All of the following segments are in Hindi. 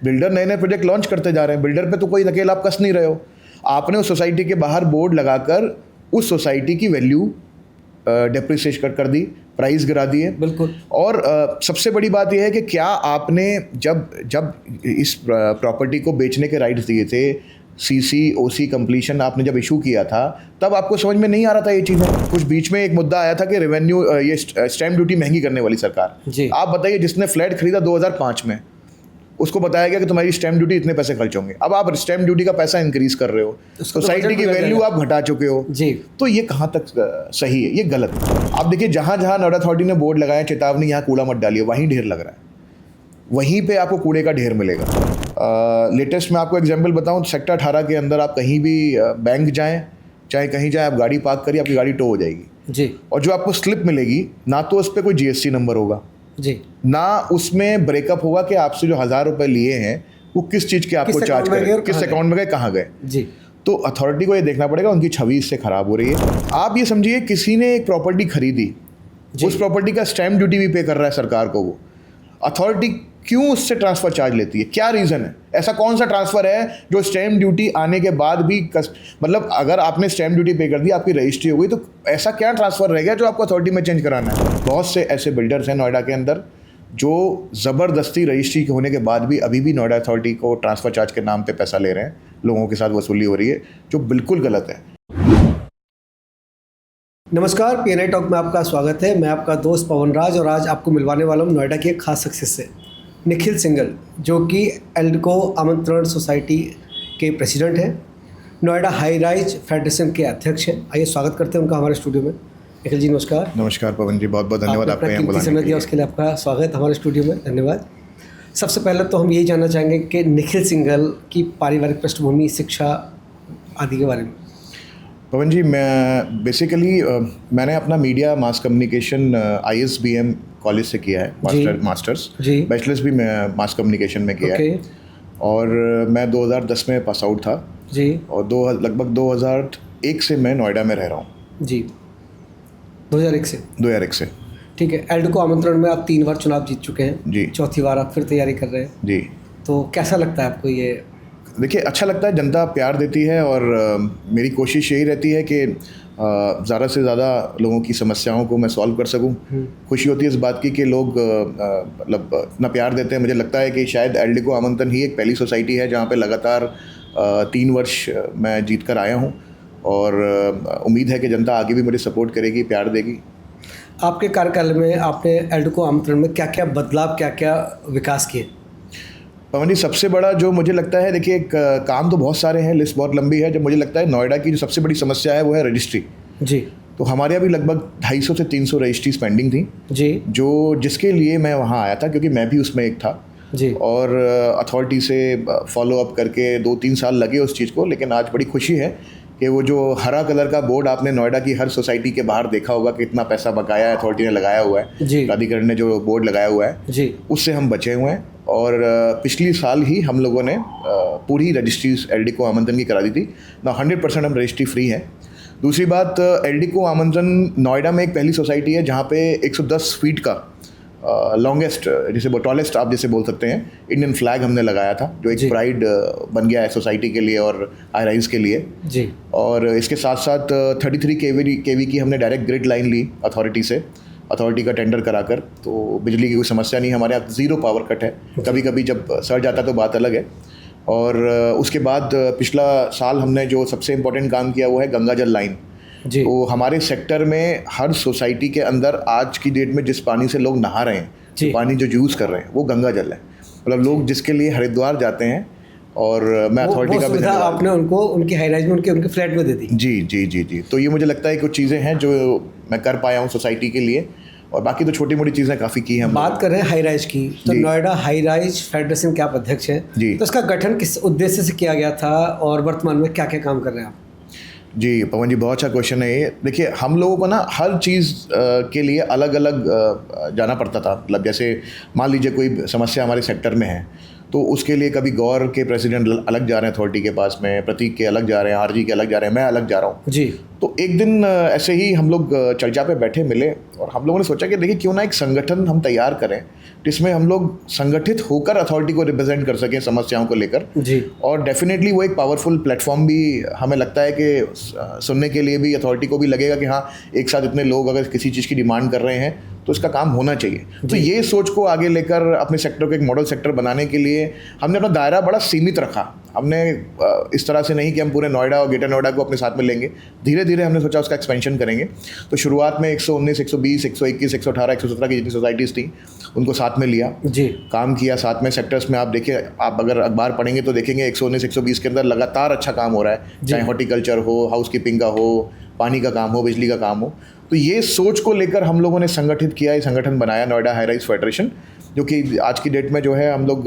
बिल्डर नए नए प्रोजेक्ट लॉन्च करते जा रहे हैं, बिल्डर पे तो कोई नकेल आप कस नहीं रहे हो। आपने उस सोसाइटी के बाहर बोर्ड लगाकर उस सोसाइटी की वैल्यू डेप्रिसिएट कर दी, प्राइस गिरा दिए। बिल्कुल। और सबसे बड़ी बात यह है कि क्या आपने जब इस प्रॉपर्टी को बेचने के राइट्स दिए थे, सीसी ओसी कंप्लीशन आपने जब इशू किया था, तब आपको समझ में नहीं आ रहा था ये चीज़ें। कुछ बीच में एक मुद्दा आया था कि रेवेन्यू ये स्टैम्प ड्यूटी महंगी करने वाली सरकार जी। आप बताइए, जिसने फ्लैट खरीदा 2005 में, उसको बताया गया कि तुम्हारी स्टैम्प ड्यूटी इतने पैसे खर्च होंगे। अब आप स्टैम्प ड्यूटी का पैसा इंक्रीज कर रहे हो, सोसाइटी की वैल्यू आप घटा चुके हो जी। तो ये कहाँ तक सही है? ये गलत है। आप देखिए, जहाँ जहाँ नोएडा अथॉरिटी ने बोर्ड लगाया, चेतावनी यहाँ कूड़ा मत डालिए, वहीं ढेर लग रहा है, वहीं पे आपको कूड़े का ढेर मिलेगा। लेटेस्ट मैं आपको एग्जांपल बताऊं, सेक्टर 18 के अंदर आप कहीं भी बैंक जाएं, चाहे कहीं जाएं, आप गाड़ी पार्क करिए, आपकी गाड़ी टो हो जाएगी जी। और जो आपको स्लिप मिलेगी, ना तो उस पर कोई जीएसटी नंबर होगा जी, ना उसमें ब्रेकअप होगा कि आपसे जो 1000 रुपये लिए हैं वो किस चीज़ के आपको चार्ज करें, किस अकाउंट में गए, कहाँ गए जी। तो अथॉरिटी को ये देखना पड़ेगा, उनकी छवि इससे ख़राब हो रही है। आप ये समझिए, किसी ने एक प्रॉपर्टी खरीदी, उस प्रॉपर्टी का स्टैम्प ड्यूटी भी पे कर रहा है सरकार को, वो अथॉरिटी क्यों उससे ट्रांसफ़र चार्ज लेती है? क्या रीज़न है? ऐसा कौन सा ट्रांसफ़र है जो स्टैम्प ड्यूटी आने के बाद भी मतलब अगर आपने स्टैम्प ड्यूटी पे कर दी, आपकी रजिस्ट्री हो गई, तो ऐसा क्या ट्रांसफ़र रह गया जो आपको अथॉरिटी में चेंज कराना है? बहुत से ऐसे बिल्डर्स हैं नोएडा के अंदर जो ज़बरदस्ती रजिस्ट्री होने के बाद भी अभी भी नोएडा अथॉरिटी को ट्रांसफ़र चार्ज के नाम पे पैसा ले रहे हैं, लोगों के साथ वसूली हो रही है, जो बिल्कुल गलत है। नमस्कार, पीएनआई टॉक में आपका स्वागत है। मैं आपका दोस्त पवन राज और आज आपको मिलवाने वाला हूँ नोएडा की एक खास सक्सेस से, निखिल सिंघल, जो कि एल्डको आमंत्रण सोसाइटी के प्रेसिडेंट हैं, नोएडा हाई राइज फेडरेशन के अध्यक्ष हैं। आइए स्वागत करते हैं उनका हमारे स्टूडियो में। निखिल जी नमस्कार। नमस्कार पवन जी, बहुत बहुत धन्यवाद आपका यहाँ बुलाने समय दिया उसके लिए आपका स्वागत हमारे स्टूडियो में, धन्यवाद। सबसे पहले तो हम यही जानना चाहेंगे कि निखिल सिंघल की पारिवारिक पृष्ठभूमि, शिक्षा आदि के बारे में। पवन जी, मैं बेसिकली मैंने अपना media mass communication ISBM college से किया है, मास्टर्स जी। बैचलर्स भी मैं मास कम्युनिकेशन में किया है और मैं 2010 में पास आउट था जी। और लगभग 2001 से मैं नोएडा में रह रहा हूँ जी। 2001 से ठीक है। एल्डको आमंत्रण में आप 3 बार चुनाव जीत चुके हैं जी। चौथी बार आप फिर तैयारी कर रहे हैं जी। तो कैसा लगता है आपको ये? देखिए, अच्छा लगता है, जनता प्यार देती है और मेरी कोशिश यही रहती है कि ज़्यादा से ज़्यादा लोगों की समस्याओं को मैं सॉल्व कर सकूं। खुशी होती है इस बात की कि लोग मतलब इतना प्यार देते हैं। मुझे लगता है कि शायद एल्डको आमंत्रण ही एक पहली सोसाइटी है जहां पे लगातार 3 वर्ष मैं जीत कर आया हूं और उम्मीद है कि जनता आगे भी मुझे सपोर्ट करेगी, प्यार देगी। आपके कार्यकाल में आपने एल्डको आमंत्रण में क्या क्या बदलाव, क्या क्या विकास किए? पवन जी, सबसे बड़ा जो मुझे लगता है, देखिए काम तो बहुत सारे हैं, लिस्ट बहुत लंबी है। जब मुझे लगता है नोएडा की जो सबसे बड़ी समस्या है वो है रजिस्ट्री जी। तो हमारे यहाँ भी लगभग 250 से 300 रजिस्ट्रीज पेंडिंग थी जी। जिसके लिए मैं वहाँ आया था, क्योंकि मैं भी उसमें एक था जी। और अथॉरिटी से फॉलो अप करके 2-3 साल लगे उस चीज़ को। लेकिन आज बड़ी खुशी है कि वो जो हरा कलर का बोर्ड आपने नोएडा की हर सोसाइटी के बाहर देखा होगा कि इतना पैसा बकाया है, अथॉरिटी ने लगाया हुआ है, प्राधिकरण ने जो बोर्ड लगाया हुआ है जी, उससे हम बचे हुए हैं। और पिछली साल ही हम लोगों ने पूरी रजिस्ट्रीज एल्डको आमंत्रण की करा दी थी ना। 100% हम रजिस्ट्री फ्री हैं। दूसरी बात, एल्डको आमंत्रण नोएडा में एक पहली सोसाइटी है जहाँ पे 110 फीट का लॉन्गेस्ट, जिसे टॉलेस्ट आप जैसे बोल सकते हैं, इंडियन फ्लैग हमने लगाया था, जो एक प्राइड बन गया है सोसाइटी के लिए और हाई राइज के लिए जी। और इसके साथ साथ 33 kV की हमने डायरेक्ट ग्रिड लाइन ली अथॉरिटी से, अथॉरिटी का टेंडर कराकर। तो बिजली की कोई समस्या नहीं, हमारे यहाँ 0 पावर कट है। कभी कभी जब सर्ज आता तो बात अलग है। और उसके बाद पिछला साल हमने जो सबसे इम्पोर्टेंट काम किया वो है गंगा जल लाइन जी। तो हमारे सेक्टर में हर सोसाइटी के अंदर आज की डेट में जिस पानी से लोग नहा रहे हैं, जो पानी जो यूज़ कर रहे हैं, वो गंगा जल है। मतलब लोग जिसके लिए हरिद्वार जाते हैं और मैं अथॉरिटी का भी आपने उनको उनकी हाई राइज में उनके फ्लैट में दे दी। जी जी जी जी। तो ये मुझे लगता है कुछ चीज़ें हैं जो मैं कर पाया हूँ सोसाइटी के लिए, और बाकी तो छोटी मोटी चीज़ें काफ़ी की हैं। बात कर रहे हैं हाई राइज की, तो नोएडा हाई राइज फेडरेशन के आप अध्यक्ष हैं जी। तो इसका गठन किस उद्देश्य से किया गया था और वर्तमान में क्या क्या काम कर रहे हैं आप? जी पवन जी, बहुत अच्छा क्वेश्चन है ये। देखिए, हम लोगों को ना हर चीज़ के लिए अलग अलग जाना पड़ता था। मतलब जैसे मान लीजिए कोई समस्या हमारे सेक्टर में है तो उसके लिए कभी गौर के प्रेसिडेंट अलग जा रहे हैं अथॉरिटी के पास में, प्रतीक के अलग जा रहे हैं, आरजी के अलग जा रहे हैं, मैं अलग जा रहा हूँ जी। तो एक दिन ऐसे ही हम लोग चर्चा पे बैठे मिले और हम लोगों ने सोचा कि देखिए क्यों ना एक संगठन हम तैयार करें जिसमें हम लोग संगठित होकर अथॉरिटी को रिप्रेजेंट कर सकें समस्याओं को लेकर। जी। और डेफिनेटली वो एक पावरफुल प्लेटफॉर्म भी हमें लगता है कि सुनने के लिए भी अथॉरिटी को भी लगेगा कि हाँ, एक साथ इतने लोग अगर किसी चीज़ की डिमांड कर रहे हैं तो इसका काम होना चाहिए। तो ये सोच को आगे लेकर अपने सेक्टर को एक मॉडल सेक्टर बनाने के लिए हमने अपना दायरा बड़ा सीमित रखा। हमने इस तरह से नहीं कि हम पूरे नोएडा और ग्रेटर नोएडा को अपने साथ में लेंगे, धीरे धीरे हमने सोचा उसका एक्सपेंशन करेंगे। तो शुरुआत में 119, 120, 121, 118, 117 की जितनी सोसाइटीज़ थी उनको साथ में लिया, जी, काम किया साथ में। सेक्टर्स में आप देखिए, आप अगर अखबार पढ़ेंगे तो देखेंगे 119, 120 के अंदर लगातार अच्छा काम हो रहा है, चाहे हॉर्टिकल्चर हो, हाउसकीपिंग का हो, पानी का काम हो, बिजली का काम हो। तो ये सोच को लेकर हम लोगों ने संगठित किया, ये संगठन बनाया नोएडा हाई राइज फेडरेशन, जो कि आज की डेट में जो है हम लोग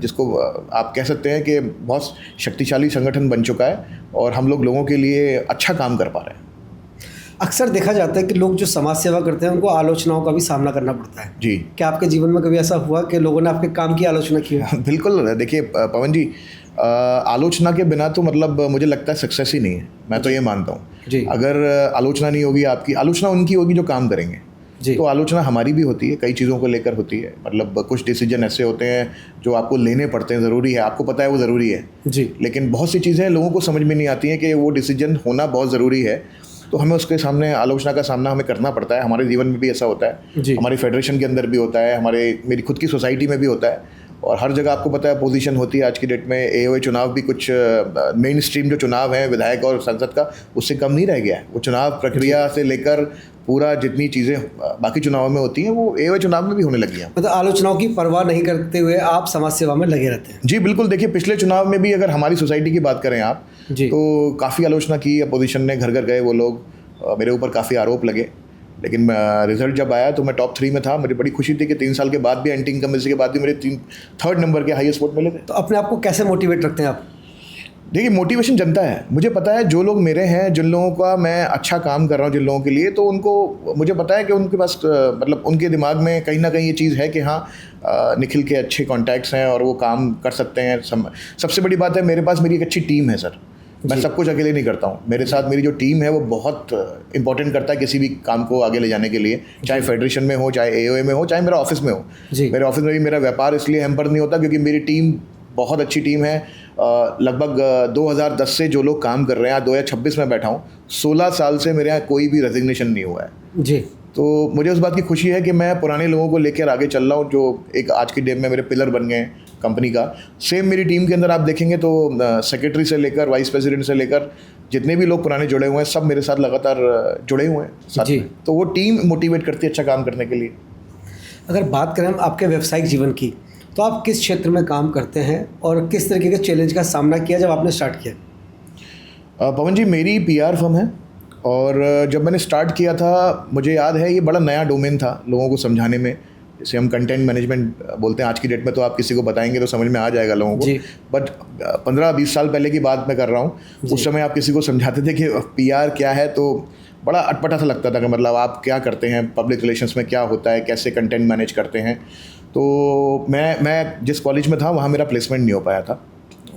जिसको आप कह सकते हैं कि बहुत शक्तिशाली संगठन बन चुका है और हम लोगों के लिए अच्छा काम कर पा रहे हैं। अक्सर देखा जाता है कि लोग जो समाज सेवा करते हैं उनको आलोचनाओं का भी सामना करना पड़ता है। जी। क्या आपके जीवन में कभी ऐसा हुआ कि लोगों ने आपके काम की आलोचना की है? बिल्कुल। देखिए पवन जी, आलोचना के बिना तो मतलब मुझे लगता है सक्सेस ही नहीं है। मैं तो ये मानता हूँ जी। अगर आलोचना नहीं होगी आपकी, आलोचना उनकी होगी जो काम करेंगे। जी। तो आलोचना हमारी भी होती है, कई चीज़ों को लेकर होती है। मतलब कुछ डिसीजन ऐसे होते हैं जो आपको लेने पड़ते हैं, ज़रूरी है, आपको पता है वो ज़रूरी है जी। लेकिन बहुत सी चीज़ें लोगों को समझ में नहीं आती हैं कि वो डिसीजन होना बहुत ज़रूरी है, तो हमें उसके सामने आलोचना का सामना हमें करना पड़ता है। हमारे जीवन में भी ऐसा होता है, हमारी फेडरेशन के अंदर भी होता है, मेरी खुद की सोसाइटी में भी होता है, और हर जगह आपको पता है पोजीशन होती है। आज की डेट में एओए चुनाव भी कुछ मेन स्ट्रीम जो चुनाव है विधायक और संसद का, उससे कम नहीं रह गया है। वो चुनाव प्रक्रिया से लेकर पूरा जितनी चीज़ें बाकी चुनावों में होती हैं वो एओए चुनाव में भी होने लगी हैं। मतलब आलोचनाओं की परवाह नहीं करते हुए आप समाज सेवा में लगे रहते हैं। जी बिल्कुल। देखिए पिछले चुनाव में भी अगर हमारी सोसाइटी की बात करें आप, तो काफ़ी आलोचना की अपोजिशन ने, घर घर गए वो लोग, मेरे ऊपर काफ़ी आरोप लगे, लेकिन रिजल्ट जब आया तो मैं टॉप 3 में था। मुझे बड़ी खुशी थी कि 3 साल के बाद भी, एंटी इनकम्बेंसी के बाद भी मेरे 3rd नंबर के हाईएस्ट वोट मिले थे। तो अपने आप को कैसे मोटिवेट रखते हैं आप? देखिए मोटिवेशन जनता है। मुझे पता है जो लोग मेरे हैं, जिन लोगों का मैं अच्छा काम कर रहा हूँ जिन लोगों के लिए, तो उनको मुझे पता है कि उनके पास मतलब उनके दिमाग में कहीं ना कहीं ये चीज़ है कि हाँ निखिल के अच्छे कॉन्टैक्ट्स हैं और वो काम कर सकते हैं। सबसे बड़ी बात है मेरे पास मेरी एक अच्छी टीम है सर। मैं सब कुछ अकेले नहीं करता हूँ, मेरे साथ मेरी जो टीम है वो बहुत इंपॉर्टेंट करता है किसी भी काम को आगे ले जाने के लिए, चाहे फेडरेशन में हो, चाहे एओए में हो, चाहे मेरा ऑफिस में हो। मेरे ऑफिस में भी मेरा व्यापार इसलिए हैम्पर नहीं होता क्योंकि मेरी टीम बहुत अच्छी टीम है। लगभग 2010 से जो लोग काम कर रहे हैं, 2026 में बैठा हूँ, 16 साल से मेरे यहाँ कोई भी रेजिग्नेशन नहीं हुआ है जी। तो मुझे उस बात की खुशी है कि मैं पुराने लोगों को लेकर आगे चल रहा हूँ, जो एक आज की डेट में मेरे पिलर बन गए कंपनी का। सेम मेरी टीम के अंदर आप देखेंगे तो सेक्रेटरी से लेकर वाइस प्रेसिडेंट से लेकर जितने भी लोग पुराने जुड़े हुए हैं, सब मेरे साथ लगातार जुड़े हुए हैं साथ में। तो वो टीम मोटिवेट करती है अच्छा काम करने के लिए। अगर बात करें हम आपके व्यावसायिक जीवन की, तो आप किस क्षेत्र में काम करते हैं और किस तरीके के चैलेंज का सामना किया जब आपने स्टार्ट किया? पवन जी, मेरी पीआर फर्म है और जब मैंने स्टार्ट किया था, मुझे याद है ये बड़ा नया डोमेन था लोगों को समझाने में, जैसे हम कंटेंट मैनेजमेंट बोलते हैं आज की डेट में, तो आप किसी को बताएंगे तो समझ में आ जाएगा लोगों को। बट 15-20 साल पहले की बात मैं कर रहा हूँ, उस समय आप किसी को समझाते थे कि पीआर क्या है तो बड़ा अटपटा सा लगता था कि मतलब आप क्या करते हैं, पब्लिक रिलेशंस में क्या होता है, कैसे कंटेंट मैनेज करते हैं। तो मैं जिस कॉलेज में था वहाँ मेरा प्लेसमेंट नहीं हो पाया था,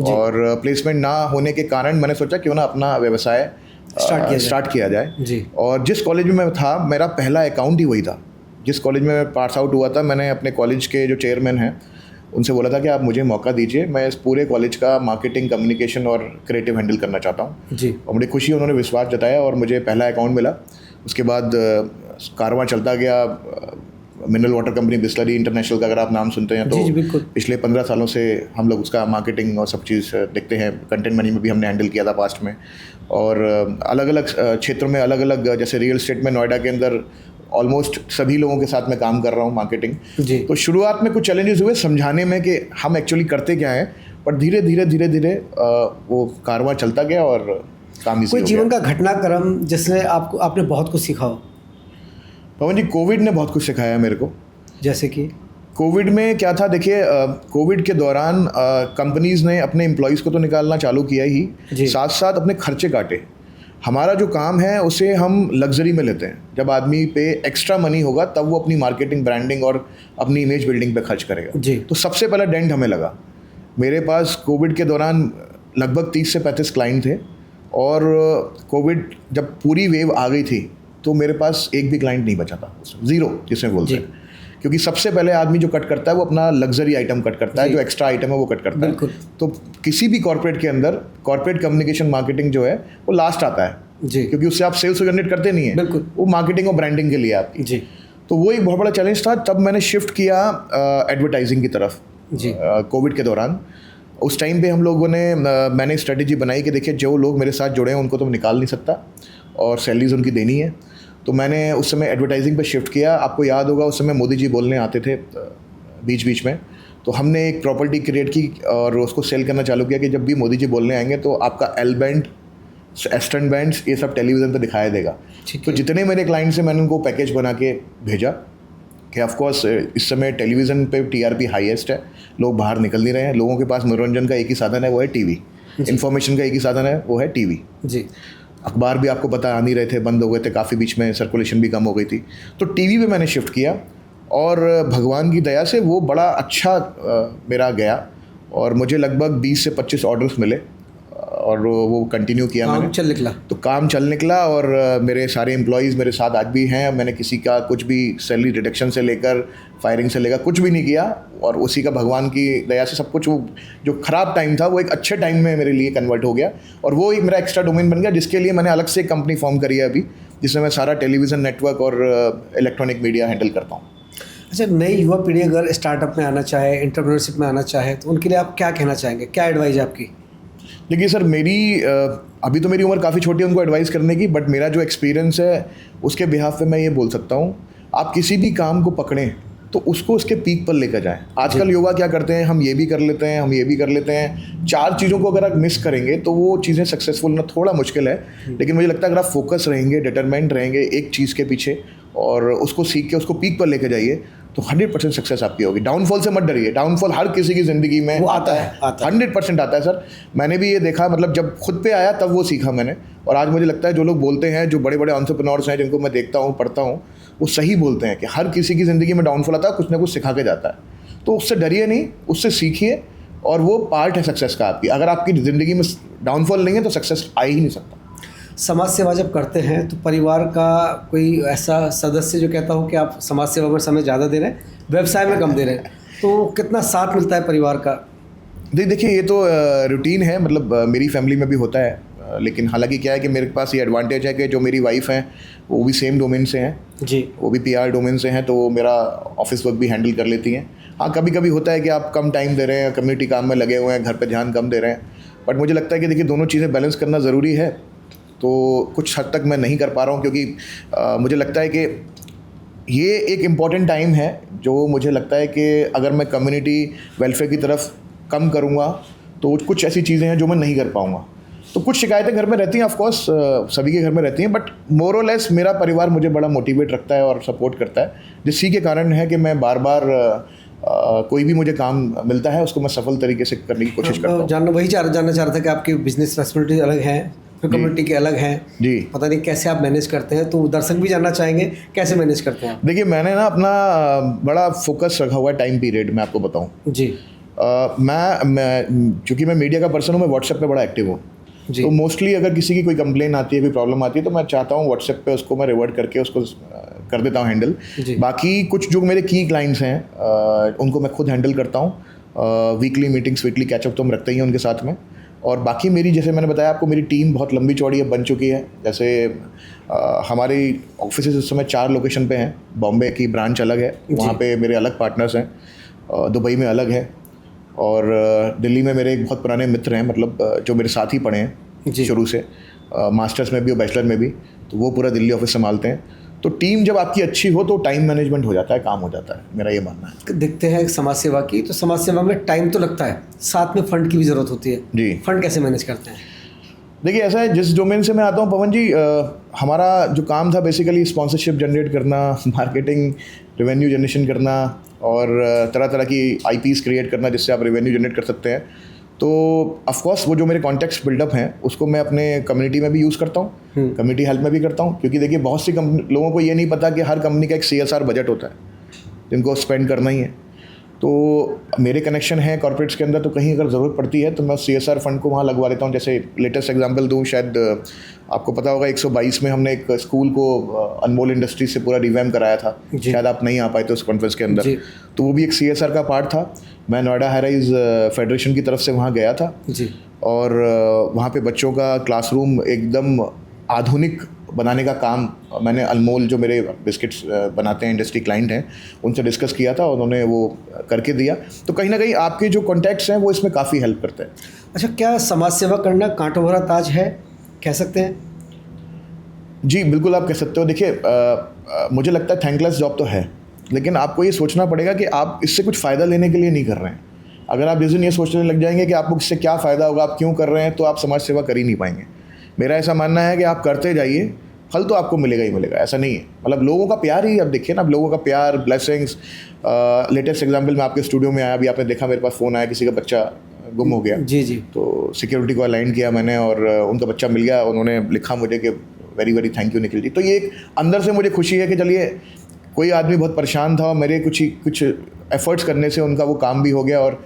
और प्लेसमेंट ना होने के कारण मैंने सोचा क्यों ना अपना व्यवसाय स्टार्ट किया जाए। और जिस कॉलेज में मैं था, मेरा पहला अकाउंट ही वही था। जिस कॉलेज में मैं पास आउट हुआ था, मैंने अपने कॉलेज के जो चेयरमैन हैं उनसे बोला था कि आप मुझे मौका दीजिए, मैं इस पूरे कॉलेज का मार्केटिंग, कम्युनिकेशन और क्रिएटिव हैंडल करना चाहता हूँ जी। और बड़ी खुशी, उन्होंने विश्वास जताया और मुझे पहला अकाउंट मिला। उसके बाद कारवां चलता गया। Mineral water company Bisleri international का अगर आप नाम सुनते हैं तो जी, पिछले 15 सालों से हम लोग उसका मार्केटिंग और सब चीज़ देखते हैं। कंटेंट मैनेजमेंट भी हमने हैंडल किया था पास्ट में, और अलग अलग क्षेत्रों में अलग अलग, जैसे रियल एस्टेट में नोएडा के अंदर ऑलमोस्ट सभी लोगों के साथ मैं काम कर रहा हूँ मार्केटिंग जी। तो शुरुआत में कुछ चैलेंजेस हुए समझाने में कि हम एक्चुअली करते क्या हैं, पर धीरे धीरे वो कारवां चलता गया और काम इसी हो गया। कोई जीवन का घटनाक्रम जिसने आपने बहुत कुछ सीखा हो? पवन जी, कोविड ने बहुत कुछ सिखाया मेरे को। जैसे कि कोविड में क्या था, देखिए कोविड के दौरान कंपनीज़ ने अपने एम्प्लॉयज़ को तो निकालना चालू किया ही, साथ साथ अपने खर्चे काटे। हमारा जो काम है उसे हम लग्जरी में लेते हैं। जब आदमी पे एक्स्ट्रा मनी होगा तब वो अपनी मार्केटिंग, ब्रांडिंग और अपनी इमेज बिल्डिंग पे खर्च करेगा जी। तो सबसे पहला डेंट हमें लगा। मेरे पास कोविड के दौरान लगभग 30 से 35 क्लाइंट थे, और कोविड जब पूरी वेव आ गई थी तो मेरे पास एक भी क्लाइंट नहीं बचा था, ज़ीरो जिसे बोलते हैं। क्योंकि सबसे पहले आदमी जो कट करता है वो अपना लग्जरी आइटम कट करता है, जो एक्स्ट्रा आइटम है वो कट करता है। तो किसी भी कॉर्पोरेट के अंदर कॉर्पोरेट कम्युनिकेशन मार्केटिंग जो है वो लास्ट आता है जी, क्योंकि उससे आप सेल्स जनरेट करते नहीं है, बिल्कुल, वो मार्केटिंग और ब्रांडिंग के लिए आपकी जी। तो वो एक बहुत बड़ा चैलेंज था। तब मैंने शिफ्ट किया एडवर्टाइजिंग की तरफ जी। कोविड के दौरान। उस टाइम पे हम लोगों ने मैंने स्ट्रेटेजी बनाई कि देखिए जो लोग मेरे साथ जुड़े हैं उनको तो मैं निकाल नहीं सकता और सैलरीज उनकी देनी है। तो मैंने उस समय एडवर्टाइजिंग पे शिफ्ट किया। आपको याद होगा उस समय मोदी जी बोलने आते थे बीच बीच में, तो हमने एक प्रॉपर्टी क्रिएट की और उसको सेल करना चालू किया कि जब भी मोदी जी बोलने आएंगे तो आपका एल बैंड, एस्टर्न बैंड्स, ये सब टेलीविज़न पे दिखाया देगा। तो जितने मेरे क्लाइंट्स हैं मैंने उनको पैकेज बना के भेजा कि ऑफकोर्स इस समय टेलीविज़न पे टीआरपी हाईएस्ट है, लोग बाहर निकल नहीं रहे हैं, लोगों के पास मनोरंजन का एक ही साधन है वो है टीवी, इन्फॉर्मेशन का एक ही साधन है वो है टीवी जी। अखबार भी आपको पता आ नहीं रहे थे, बंद हो गए थे काफ़ी, बीच में सर्कुलेशन भी कम हो गई थी। तो टीवी पे मैंने शिफ्ट किया और भगवान की दया से वो बड़ा अच्छा मेरा गया और मुझे लगभग 20 से 25 ऑर्डर्स मिले और वो कंटिन्यू किया मैंने। चल निकला तो काम चल निकला और मेरे सारे एम्प्लॉयज़ मेरे साथ आज भी हैं। मैंने किसी का कुछ भी सैलरी रिडक्शन से लेकर फायरिंग से लेकर कुछ भी नहीं किया और उसी का भगवान की दया से सब कुछ, वो जो ख़राब टाइम था वो एक अच्छे टाइम में मेरे लिए कन्वर्ट हो गया और वो एक मेरा एक्स्ट्रा डोमेन बन गया, जिसके लिए मैंने अलग से एक कंपनी फॉर्म करी है अभी, जिसमें मैं सारा टेलीविज़न नेटवर्क और इलेक्ट्रॉनिक मीडिया हैंडल करता हूँ। अच्छा, नई युवा पीढ़ी अगर स्टार्टअप में आना चाहे, एंटरप्रेन्योरशिप में आना चाहे, तो उनके लिए आप क्या कहना चाहेंगे, क्या एडवाइस है आपकी? देखिए सर, मेरी अभी तो मेरी उम्र काफ़ी छोटी है उनको एडवाइस करने की, बट मेरा जो एक्सपीरियंस है उसके बिहाफ पे मैं ये बोल सकता हूँ, आप किसी भी काम को पकड़ें तो उसको उसके पीक पर लेकर जाएं। आजकल युवा क्या करते हैं, हम ये भी कर लेते हैं, हम ये भी कर लेते हैं, 4 चीज़ों को अगर आप मिस करेंगे तो वो चीज़ें सक्सेसफुल होना थोड़ा मुश्किल है। लेकिन मुझे लगता है अगर आप फोकस रहेंगे, डिटरमाइंड रहेंगे एक चीज़ के पीछे और उसको सीख के उसको पीक पर लेकर जाइए तो 100% सक्सेस आपकी होगी। डाउनफॉल से मत डरिए, डाउनफॉल हर किसी की ज़िंदगी में वो आता है 100% आता है सर। मैंने भी ये देखा, मतलब जब खुद पे आया तब वो सीखा मैंने। और आज मुझे लगता है जो लोग बोलते हैं, जो बड़े बड़े एंटरप्रेन्योर्स हैं जिनको मैं देखता हूँ, पढ़ता हूँ, वो सही बोलते हैं कि हर किसी की ज़िंदगी में डाउनफॉल आता है, कुछ ना कुछ सिखा के जाता है। तो उससे डरिए नहीं, उससे सीखिए और वो पार्ट है सक्सेस का आपकी। अगर आपकी ज़िंदगी में डाउनफॉल नहीं है तो सक्सेस आ ही नहीं सकता। समाज सेवा जब करते हैं तो परिवार का कोई ऐसा सदस्य जो कहता हो कि आप समाज सेवा में समय ज़्यादा दे रहे हैं, व्यवसाय में कम दे रहे हैं, तो कितना साथ मिलता है परिवार का? देखिए ये तो रूटीन है, मतलब मेरी फैमिली में भी होता है, लेकिन हालांकि क्या है कि मेरे पास ये एडवांटेज है कि जो मेरी वाइफ हैं वो भी सेम डोमेन से हैं जी, वो भी पीआर डोमेन से हैं, तो वो मेरा ऑफिस वर्क भी हैंडल कर लेती हैं। हाँ, कभी कभी होता है कि आप कम टाइम दे रहे हैं, कम्युनिटी काम में लगे हुए हैं, घर पे ध्यान कम दे रहे हैं, बट मुझे लगता है कि देखिए दोनों चीज़ें बैलेंस करना ज़रूरी है। तो कुछ हद तक मैं नहीं कर पा रहा हूँ क्योंकि मुझे लगता है कि ये एक इम्पॉर्टेंट टाइम है जो मुझे लगता है कि अगर मैं कम्युनिटी वेलफेयर की तरफ कम करूँगा तो कुछ ऐसी चीज़ें हैं जो मैं नहीं कर पाऊँगा। तो कुछ शिकायतें घर में रहती हैं, ऑफकोर्स सभी के घर में रहती हैं, बट मोर और लेस मेरा परिवार मुझे बड़ा मोटिवेट रखता है और सपोर्ट करता है, जिसकी के कारण है कि मैं बार बार कोई भी मुझे काम मिलता है उसको मैं सफल तरीके से करने की कोशिश करता हूँ। जानना चाह रहा था कि आपकी बिजनेस रेस्पॉन्सिबिलिटी अलग है, फिर कम्युनिटी के अलग हैं जी, पता नहीं कैसे आप मैनेज करते हैं, तो दर्शक भी जानना चाहेंगे कैसे मैनेज करते हैं आप? देखिए मैंने ना अपना बड़ा फोकस रखा हुआ है टाइम पीरियड में, आपको बताऊँ जी, मैं चूँकि मैं मीडिया का पर्सन हूँ, मैं व्हाट्सएप पे बड़ा एक्टिव हूँ। तो मोस्टली अगर किसी की कोई कंप्लेन आती है, कोई प्रॉब्लम आती है, तो मैं चाहता हूँ व्हाट्सएप पे उसको मैं रिवर्ट करके उसको कर देता हूँ हैंडल। बाकी कुछ जो मेरे की क्लाइंट्स हैं उनको मैं खुद हैंडल करता हूँ। वीकली मीटिंग्स, वीकली कैचअप तो हम रखते ही हैं उनके साथ में। और बाकी मेरी, जैसे मैंने बताया आपको, मेरी टीम बहुत लंबी चौड़ी अब बन चुकी है। जैसे हमारी ऑफिस इस समय 4 लोकेशन पे हैं। बॉम्बे की ब्रांच अलग है, वहाँ पे मेरे अलग पार्टनर्स हैं, दुबई में अलग है, और दिल्ली में मेरे एक बहुत पुराने मित्र हैं, मतलब जो मेरे साथ ही पढ़े हैं शुरू से, मास्टर्स में भी और बैचलर में भी, तो वो पूरा दिल्ली ऑफिस संभालते हैं। तो टीम जब आपकी अच्छी हो तो टाइम मैनेजमेंट हो जाता है, काम हो जाता है, मेरा ये मानना है। देखते हैं समाज सेवा की, तो समाज सेवा में टाइम तो लगता है, साथ में फंड की भी ज़रूरत होती है जी। फंड कैसे मैनेज करते हैं? देखिए ऐसा है, जिस डोमेन से मैं आता हूँ पवन जी, हमारा जो काम था बेसिकली स्पॉन्सरशिप जनरेट करना, मार्केटिंग, रेवेन्यू जनरेशन करना और तरह तरह की आईपीज़ क्रिएट करना जिससे आप रेवेन्यू जनरेट कर सकते हैं। तो ऑफकोर्स वो जो मेरे कॉन्टेक्ट्स बिल्डअप हैं उसको मैं अपने कम्युनिटी में भी यूज़ करता हूँ, कम्युनिटी हेल्प में भी करता हूँ, क्योंकि देखिए बहुत सी लोगों को ये नहीं पता कि हर कंपनी का एक CSR बजट होता है जिनको स्पेंड करना ही है। तो मेरे कनेक्शन हैं कॉर्पोरेट्स के अंदर, तो कहीं अगर ज़रूरत पड़ती है तो मैं CSR फंड को वहाँ लगवा लेता हूँ। जैसे लेटेस्ट एग्जांपल दूँ, शायद आपको पता होगा 122 में हमने एक स्कूल को अनमोल इंडस्ट्रीज से पूरा रिवैम्प कराया था, शायद आप नहीं आ पाए थे उस कॉन्फ्रेंस के अंदर, तो वो भी एक CSR का पार्ट था। मैं नोएडा हाई राइज फेडरेशन की तरफ से वहाँ गया था जी, और वहाँ पे बच्चों का क्लासरूम एकदम आधुनिक बनाने का काम मैंने अनमोल, जो मेरे बिस्किट्स बनाते हैं, इंडस्ट्री क्लाइंट हैं, उनसे डिस्कस किया था, उन्होंने वो करके दिया। तो कहीं ना कहीं आपके जो कॉन्टैक्ट्स हैं वो इसमें काफ़ी हेल्प करते हैं। अच्छा, क्या समाज सेवा करना कांटों भरा ताज है, कह सकते हैं? जी बिल्कुल, आप कह सकते हो। देखिए मुझे लगता है थैंकलेस जॉब तो है, लेकिन आपको ये सोचना पड़ेगा कि आप इससे कुछ फ़ायदा लेने के लिए नहीं कर रहे हैं। अगर आप जिस दिन ये सोचने लग जाएंगे कि आपको इससे क्या फ़ायदा होगा, आप क्यों कर रहे हैं, तो आप समाज सेवा कर ही नहीं पाएंगे। मेरा ऐसा मानना है कि आप करते जाइए, फल तो आपको मिलेगा ही मिलेगा, ऐसा नहीं है। मतलब लोगों का प्यार ही, अब देखिए ना, अब लोगों का प्यार, ब्लेसिंग्स। लेटेस्ट एग्जांपल में आपके स्टूडियो में आया, अभी आपने देखा मेरे पास फ़ोन आया, किसी का बच्चा गुम हो गया। जी जी। तो सिक्योरिटी को अलाइन किया मैंने और उनका बच्चा मिल गया। उन्होंने लिखा मुझे कि very very thank you Nikhil ji. तो ये एक अंदर से मुझे खुशी है कि चलिए कोई आदमी बहुत परेशान था और मेरे कुछ एफर्ट्स करने से उनका वो काम भी हो गया। और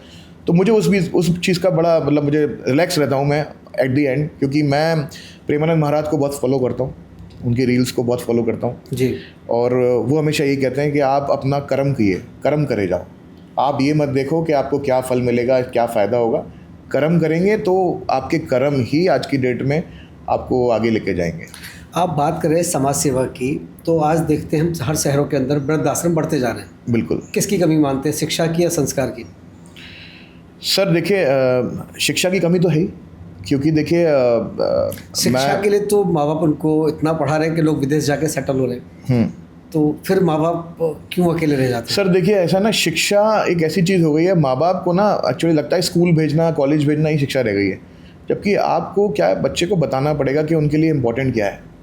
तो मुझे उस चीज़ का बड़ा, मतलब मुझे रिलैक्स रहता हूँ मैं एट दी एंड, क्योंकि मैं प्रेमानंद महाराज को बहुत फॉलो करता हूँ, उनकी रील्स को बहुत फॉलो करता हूँ जी। और वो हमेशा यही कहते हैं कि आप अपना कर्म किए, कर्म करे जाओ। आप ये मत देखो कि आपको क्या फल मिलेगा, क्या फ़ायदा होगा। कर्म करेंगे तो आपके कर्म ही आज की डेट में आपको आगे लेके जाएंगे। आप बात करें समाज सेवा की, तो आज देखते हैं हम हर शहरों के अंदर वृद्धाश्रम बढ़ते जा रहे हैं। बिल्कुल। किसकी कमी मानते हैं, शिक्षा की या संस्कार की? सर देखिए, शिक्षा की कमी तो है ही, क्योंकि देखिए शिक्षा के लिए तो माँ बाप उनको इतना पढ़ा रहे हैं कि लोग विदेश जाके सेटल हो रहे हैं, तो फिर माँ बाप क्यों अकेले रह जाते हैं? सर देखिए, ऐसा ना, शिक्षा एक ऐसी चीज़ हो गई है, माँ बाप को ना एक्चुअली लगता है स्कूल भेजना, कॉलेज भेजना ही शिक्षा रह गई है। जबकि आपको क्या है, बच्चे को बताना पड़ेगा कि उनके लिए इम्पोर्टेंट क्या है।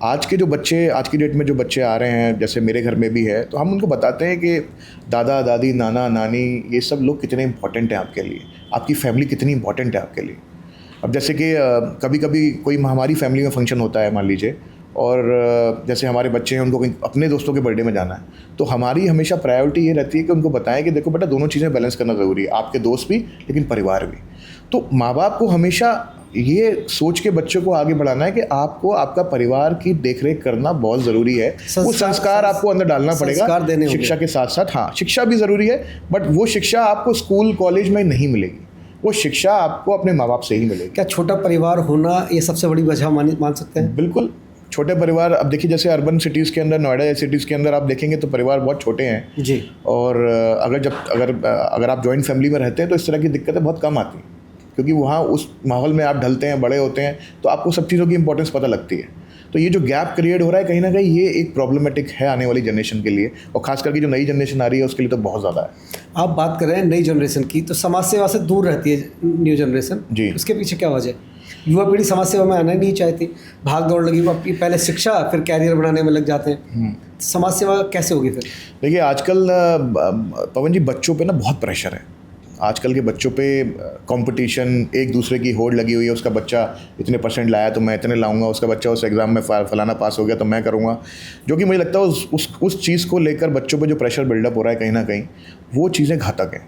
आज के जो बच्चे, आज की डेट में जो बच्चे आ रहे हैं, जैसे मेरे घर में भी है, तो हम उनको बताते हैं कि दादा दादी, नाना नानी, ये सब लोग कितने इंपॉर्टेंट हैं आपके लिए, आपकी फैमिली कितनी इंपॉर्टेंट है आपके लिए। अब जैसे कि कभी कभी कोई हमारी फैमिली में फंक्शन होता है मान लीजिए, और जैसे हमारे बच्चे हैं, उनको कहीं अपने दोस्तों के बर्थडे में जाना है, तो हमारी हमेशा प्रायोरिटी ये रहती है कि उनको बताएं कि देखो बेटा, दोनों चीज़ें बैलेंस करना ज़रूरी है, आपके दोस्त भी लेकिन परिवार भी। तो माँ बाप को हमेशा ये सोच के बच्चों को आगे बढ़ाना है कि आपको आपका परिवार की देखरेख करना बहुत ज़रूरी है। वो संस्कार आपको अंदर डालना पड़ेगा शिक्षा के साथ साथ। हाँ, शिक्षा भी ज़रूरी है, बट वो शिक्षा आपको स्कूल कॉलेज में नहीं मिलेगी, वो शिक्षा आपको अपने माँ बाप से ही मिलेगी। क्या छोटा परिवार होना ये सबसे बड़ी वजह मान सकते हैं? बिल्कुल, छोटे परिवार। अब देखिए, जैसे अर्बन सिटीज़ के अंदर, नोएडा जैसी सिटीज़ के अंदर आप देखेंगे तो परिवार बहुत छोटे हैं जी। और अगर आप जॉइंट फैमिली में रहते हैं तो इस तरह की दिक्कतें बहुत कम आती हैं, क्योंकि वहाँ उस माहौल में आप ढलते हैं, बड़े होते हैं, तो आपको सब चीज़ों की इंपॉर्टेंस पता लगती है। तो ये जो गैप क्रिएट हो रहा है, कहीं ना कहीं ये एक प्रॉब्लमैटिक है आने वाली जनरेशन के लिए, और ख़ास करके जो नई जनरेशन आ रही है उसके लिए तो बहुत ज़्यादा है। आप बात कर रहे हैं नई जनरेशन की, तो समाज सेवा से दूर रहती है न्यू जनरेशन जी। उसके पीछे क्या वजह? युवा पीढ़ी समाज सेवा में आना नहीं चाहती, भाग दौड़ लगी, पहले शिक्षा फिर कैरियर बनाने में लग जाते हैं। समाज सेवा कैसे होगी फिर? देखिए, आजकल पवन जी, बच्चों पे ना बहुत प्रेशर है। आजकल के बच्चों पे कंपटीशन, एक दूसरे की होड़ लगी हुई है। उसका बच्चा इतने % लाया तो मैं इतने लाऊंगा, उसका बच्चा उस एग्ज़ाम में फलाना पास हो गया तो मैं करूँगा। जो कि मुझे लगता है उस चीज़ को लेकर बच्चों पे जो प्रेशर बिल्डअप हो रहा है, कहीं ना कहीं वो चीज़ें घातक हैं।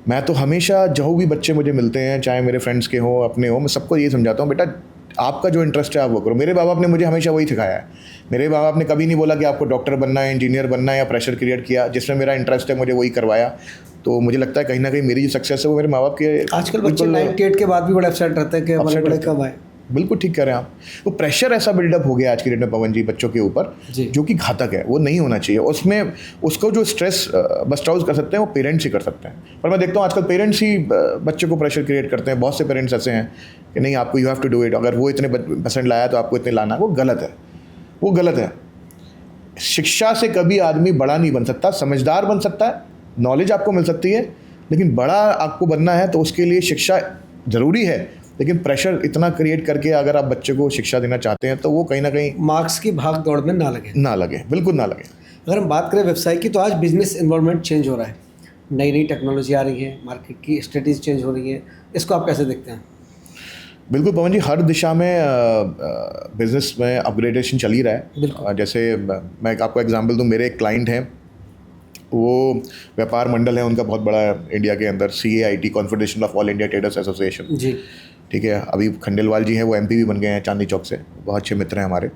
मैं तो हमेशा, जो भी बच्चे मुझे मिलते हैं, चाहे मेरे फ्रेंड्स के हों, अपने हों, मैं सबको ये समझाता हूँ, बेटा आपका जो इंटरेस्ट है आप वो करो। मेरे माँ बाप ने मुझे हमेशा वही सिखाया है। मेरे माँ बाप ने कभी नहीं बोला कि आपको डॉक्टर बनना है, इंजीनियर बनना है, या प्रेशर क्रिएट किया। जिसमें मेरा इंटरेस्ट है मुझे वही करवाया। तो मुझे लगता है कहीं ना कहीं मेरी जो सक्सेस है वो मेरे माँ बाप के। आजकल बच्चे 98 के बाद भी बड़ा अपसेट रहते हैं कि हमारे बड़े कब आए। बिल्कुल ठीक कह रहे हैं आप। वो प्रेशर ऐसा बिल्डअप हो गया आज की डेट में पवन जी बच्चों के ऊपर, जो कि घातक है, वो नहीं होना चाहिए। उसमें उसको जो स्ट्रेस बस्ट आउट कर सकते हैं वो पेरेंट्स ही कर सकते हैं। पर मैं देखता हूँ आजकल पेरेंट्स ही बच्चे को प्रेशर क्रिएट करते हैं। बहुत से पेरेंट्स ऐसे हैं कि नहीं, आपको you have to do it, अगर वो इतने % लाया तो आपको इतने लाना है। वो गलत है, वो गलत है। शिक्षा से कभी आदमी बड़ा नहीं बन सकता, समझदार बन सकता है, नॉलेज आपको मिल सकती है, लेकिन बड़ा आपको बनना है तो उसके लिए शिक्षा ज़रूरी है। लेकिन प्रेशर इतना क्रिएट करके अगर आप बच्चे को शिक्षा देना चाहते हैं तो वो कहीं ना कहीं मार्क्स की भाग दौड़ में ना लगे, बिल्कुल ना लगे। अगर हम बात करें व्यवसाय की, तो आज बिजनेस एनवायरनमेंट चेंज हो रहा है, नई नई टेक्नोलॉजी आ रही है, मार्केट की स्ट्रेटेजी चेंज हो रही है, इसको आप कैसे देखते हैं? बिल्कुल पवन जी, हर दिशा में बिज़नेस में अपग्रेडेशन चल ही रहा है। जैसे मैं आपको एग्जांपल दूं, मेरे एक क्लाइंट हैं, वो व्यापार मंडल है उनका बहुत बड़ा है इंडिया के अंदर, CAIT, confederation of all India traders association. जी। ठीक है, अभी खंडेलवाल जी हैं वो MP भी बन गए हैं चांदनी चौक से, बहुत अच्छे मित्र हैं हमारे।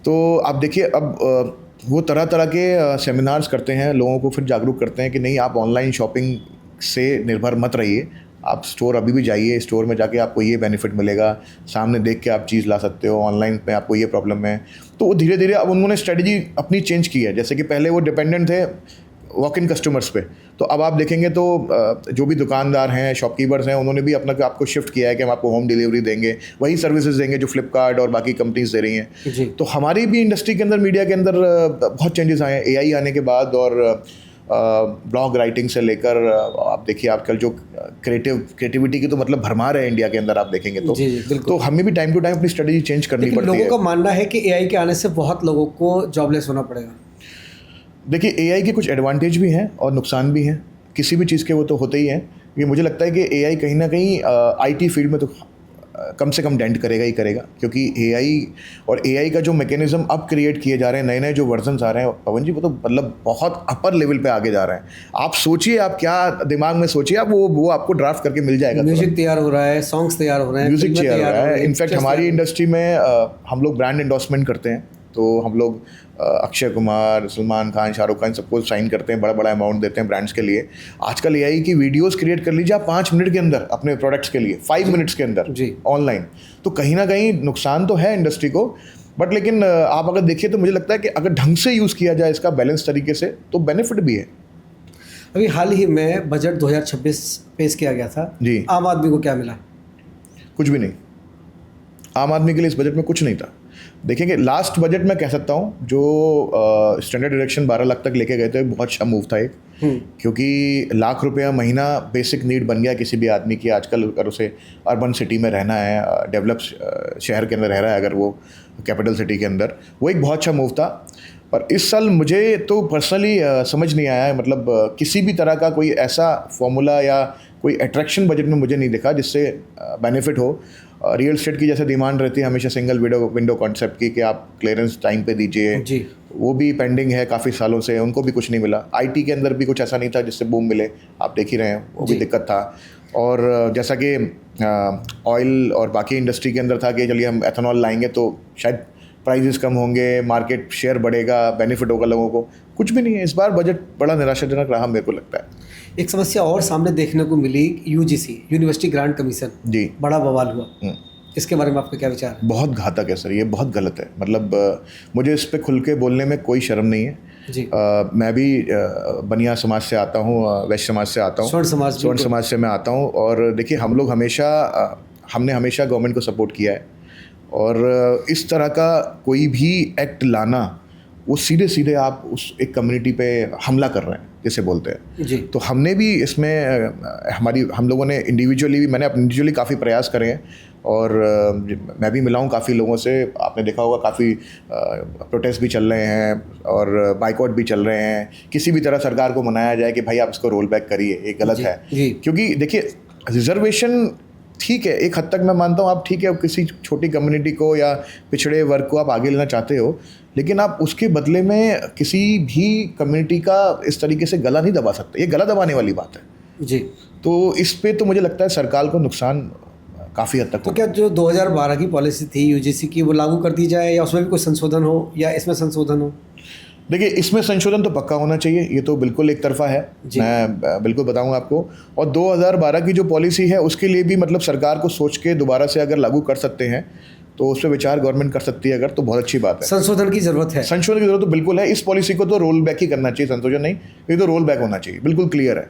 तो आप देखिए अब वो तरह तरह के सेमिनार्स करते हैं, लोगों को फिर जागरूक करते हैं कि नहीं आप ऑनलाइन शॉपिंग से निर्भर मत रहिए, आप स्टोर अभी भी जाइए, स्टोर में जाके आपको ये बेनिफिट मिलेगा, सामने देख के आप चीज़ ला सकते हो, ऑनलाइन पे आपको ये प्रॉब्लम है। तो वो धीरे धीरे अब उन्होंने स्ट्रेटजी अपनी चेंज की है। जैसे कि पहले वो डिपेंडेंट थे वॉक इन कस्टमर्स पे, तो अब आप देखेंगे तो जो भी दुकानदार हैं, शॉपकीपर्स हैं, उन्होंने भी अपना आपको शिफ्ट किया है कि हम आपको होम डिलीवरी देंगे, वही सर्विसेज देंगे जो फ्लिपकार्ट और बाकी कंपनीज दे रही हैं। जी। तो हमारी भी इंडस्ट्री के अंदर, मीडिया के अंदर बहुत चेंजेस आए हैं AI आने के बाद, और ब्लॉग राइटिंग से लेकर आप देखिए आजकल जो क्रिएटिविटी की तो मतलब भरमार है इंडिया के अंदर, आप देखेंगे तो। जी, बिल्कुल। तो हमें भी टाइम टू टाइम अपनी स्ट्रेटजी चेंज करनी लेकिन पड़ती है। लोगों का मानना है कि AI के आने से बहुत लोगों को जॉबलेस होना पड़ेगा। देखिए AI के कुछ एडवांटेज भी हैं और नुकसान भी हैं, किसी भी चीज़ के वो तो होते ही हैं। ये मुझे लगता है कि AI कहीं ना कहीं IT फील्ड में तो कम से कम डेंट करेगा ही करेगा, क्योंकि AI का जो मैकेनिज्म अब क्रिएट किए जा रहे हैं, नए नए जो वर्जन्स आ रहे हैं पवन जी, वो तो मतलब बहुत अपर लेवल पे आगे जा रहे हैं। आप सोचिए, आप क्या दिमाग में सोचिए, आप वो आपको ड्राफ्ट करके मिल जाएगा। म्यूजिक तैयार हो रहा है, सॉन्ग्स तैयार हो रहे हैं, म्यूजिक फिल्में तैयार हो रहा है। इनफैक्ट हमारी तैयार इंडस्ट्री में हम लोग ब्रांड एंडोर्समेंट करते हैं, तो हम लोग अक्षय कुमार, सलमान खान, शाहरुख खान सबको साइन करते हैं, बड़ा बड़ा अमाउंट देते हैं ब्रांड्स के लिए। आजकल AI की वीडियोस क्रिएट कर लीजिए आप 5 मिनट के अंदर अपने प्रोडक्ट्स के लिए, 5 मिनट्स के अंदर जी। ऑनलाइन। तो कहीं ना कहीं नुकसान तो है इंडस्ट्री को, बट लेकिन आप अगर देखिए तो मुझे लगता है कि अगर ढंग से यूज़ किया जाए इसका बैलेंस तरीके से, तो बेनिफिट भी है। अभी हाल ही में बजट 2026 पेश किया गया था जी। आम आदमी को क्या मिला? कुछ भी नहीं, आम आदमी के लिए इस बजट में कुछ नहीं था। देखेंगे लास्ट बजट में कह सकता हूँ जो स्टैंडर्ड डिडक्शन 12 लाख तक लेके गए थे, बहुत अच्छा मूव था एक, क्योंकि ₹1,00,000 महीना बेसिक नीड बन गया किसी भी आदमी की आजकल। अगर उसे अर्बन सिटी में रहना है, डेवलप शहर के अंदर रह रहा है, अगर वो कैपिटल सिटी के अंदर, वो एक बहुत अच्छा मूव था। पर इस साल मुझे तो पर्सनली समझ नहीं आया है, मतलब किसी भी तरह का कोई ऐसा फॉर्मूला या कोई अट्रैक्शन बजट में मुझे नहीं दिखा जिससे बेनिफिट हो। रियल एस्टेट की जैसे डिमांड रहती है हमेशा सिंगल विंडो कॉन्सेप्ट की, कि आप क्लियरेंस टाइम पे दीजिए, जी। वो भी पेंडिंग है काफ़ी सालों से, उनको भी कुछ नहीं मिला। IT के अंदर भी कुछ ऐसा नहीं था जिससे बूम मिले, आप देख ही रहे हैं, वो भी दिक्कत था। और जैसा कि ऑयल और बाकी इंडस्ट्री के अंदर था कि चलिए हम एथेनॉल लाएंगे तो शायद प्राइजेस कम होंगे, मार्केट शेयर बढ़ेगा, बेनिफिट होगा लोगों को, कुछ भी नहीं है। इस बार बजट बड़ा निराशाजनक रहा मेरे को लगता है। एक समस्या और सामने देखने को मिली, UGC यूनिवर्सिटी ग्रांट कमीशन, जी। बड़ा बवाल हुआ, इसके बारे में आपका क्या विचार है? बहुत घातक है सर, ये बहुत गलत है। मतलब मुझे इस पे खुल के बोलने में कोई शर्म नहीं है। जी। मैं भी बनिया समाज से आता हूँ, वैश्य समाज से आता हूँ, स्वर्ण समाज से मैं आता हूँ। और देखिए हम लोग हमने हमेशा गवर्नमेंट को सपोर्ट किया है, और इस तरह का कोई भी एक्ट लाना, वो सीधे सीधे आप उस एक कम्युनिटी पे हमला कर रहे हैं जैसे बोलते हैं। जी। तो हमने भी इसमें हम लोगों ने मैंने इंडिविजुअली काफ़ी प्रयास करे हैं, और मैं भी मिला हूँ काफ़ी लोगों से। आपने देखा होगा काफ़ी प्रोटेस्ट भी चल रहे हैं और बाइकआउट भी चल रहे हैं। किसी भी तरह सरकार को मनाया जाए कि भाई आप इसको रोल बैक करिए, ये गलत है। क्योंकि देखिए रिजर्वेशन ठीक है, एक हद तक मैं मानता हूँ, आप ठीक है किसी छोटी कम्युनिटी को या पिछड़े वर्ग को आप आगे लेना चाहते हो, लेकिन आप उसके बदले में किसी भी कम्युनिटी का इस तरीके से गला नहीं दबा सकते। ये गला दबाने वाली बात है। जी। तो इस पे तो मुझे लगता है सरकार को नुकसान काफ़ी हद तक। तो क्या जो 2012 की पॉलिसी थी UGC की, वो लागू कर दी जाए, या उसमें भी कोई संशोधन हो, या इसमें संशोधन हो? देखिए इसमें संशोधन तो पक्का होना चाहिए, ये तो बिल्कुल एक तरफा है, मैं बिल्कुल बताऊंगा आपको। और 2012 की जो पॉलिसी है उसके लिए भी मतलब सरकार को सोच के दोबारा से अगर लागू कर सकते हैं तो उस पर विचार गवर्नमेंट कर सकती है अगर, तो बहुत अच्छी बात है। संशोधन की ज़रूरत है। संशोधन की ज़रूरत तो बिल्कुल है। इस पॉलिसी को तो रोल बैक ही करना चाहिए, संशोधन नहीं, ये तो रोल बैक होना चाहिए, बिल्कुल क्लियर है।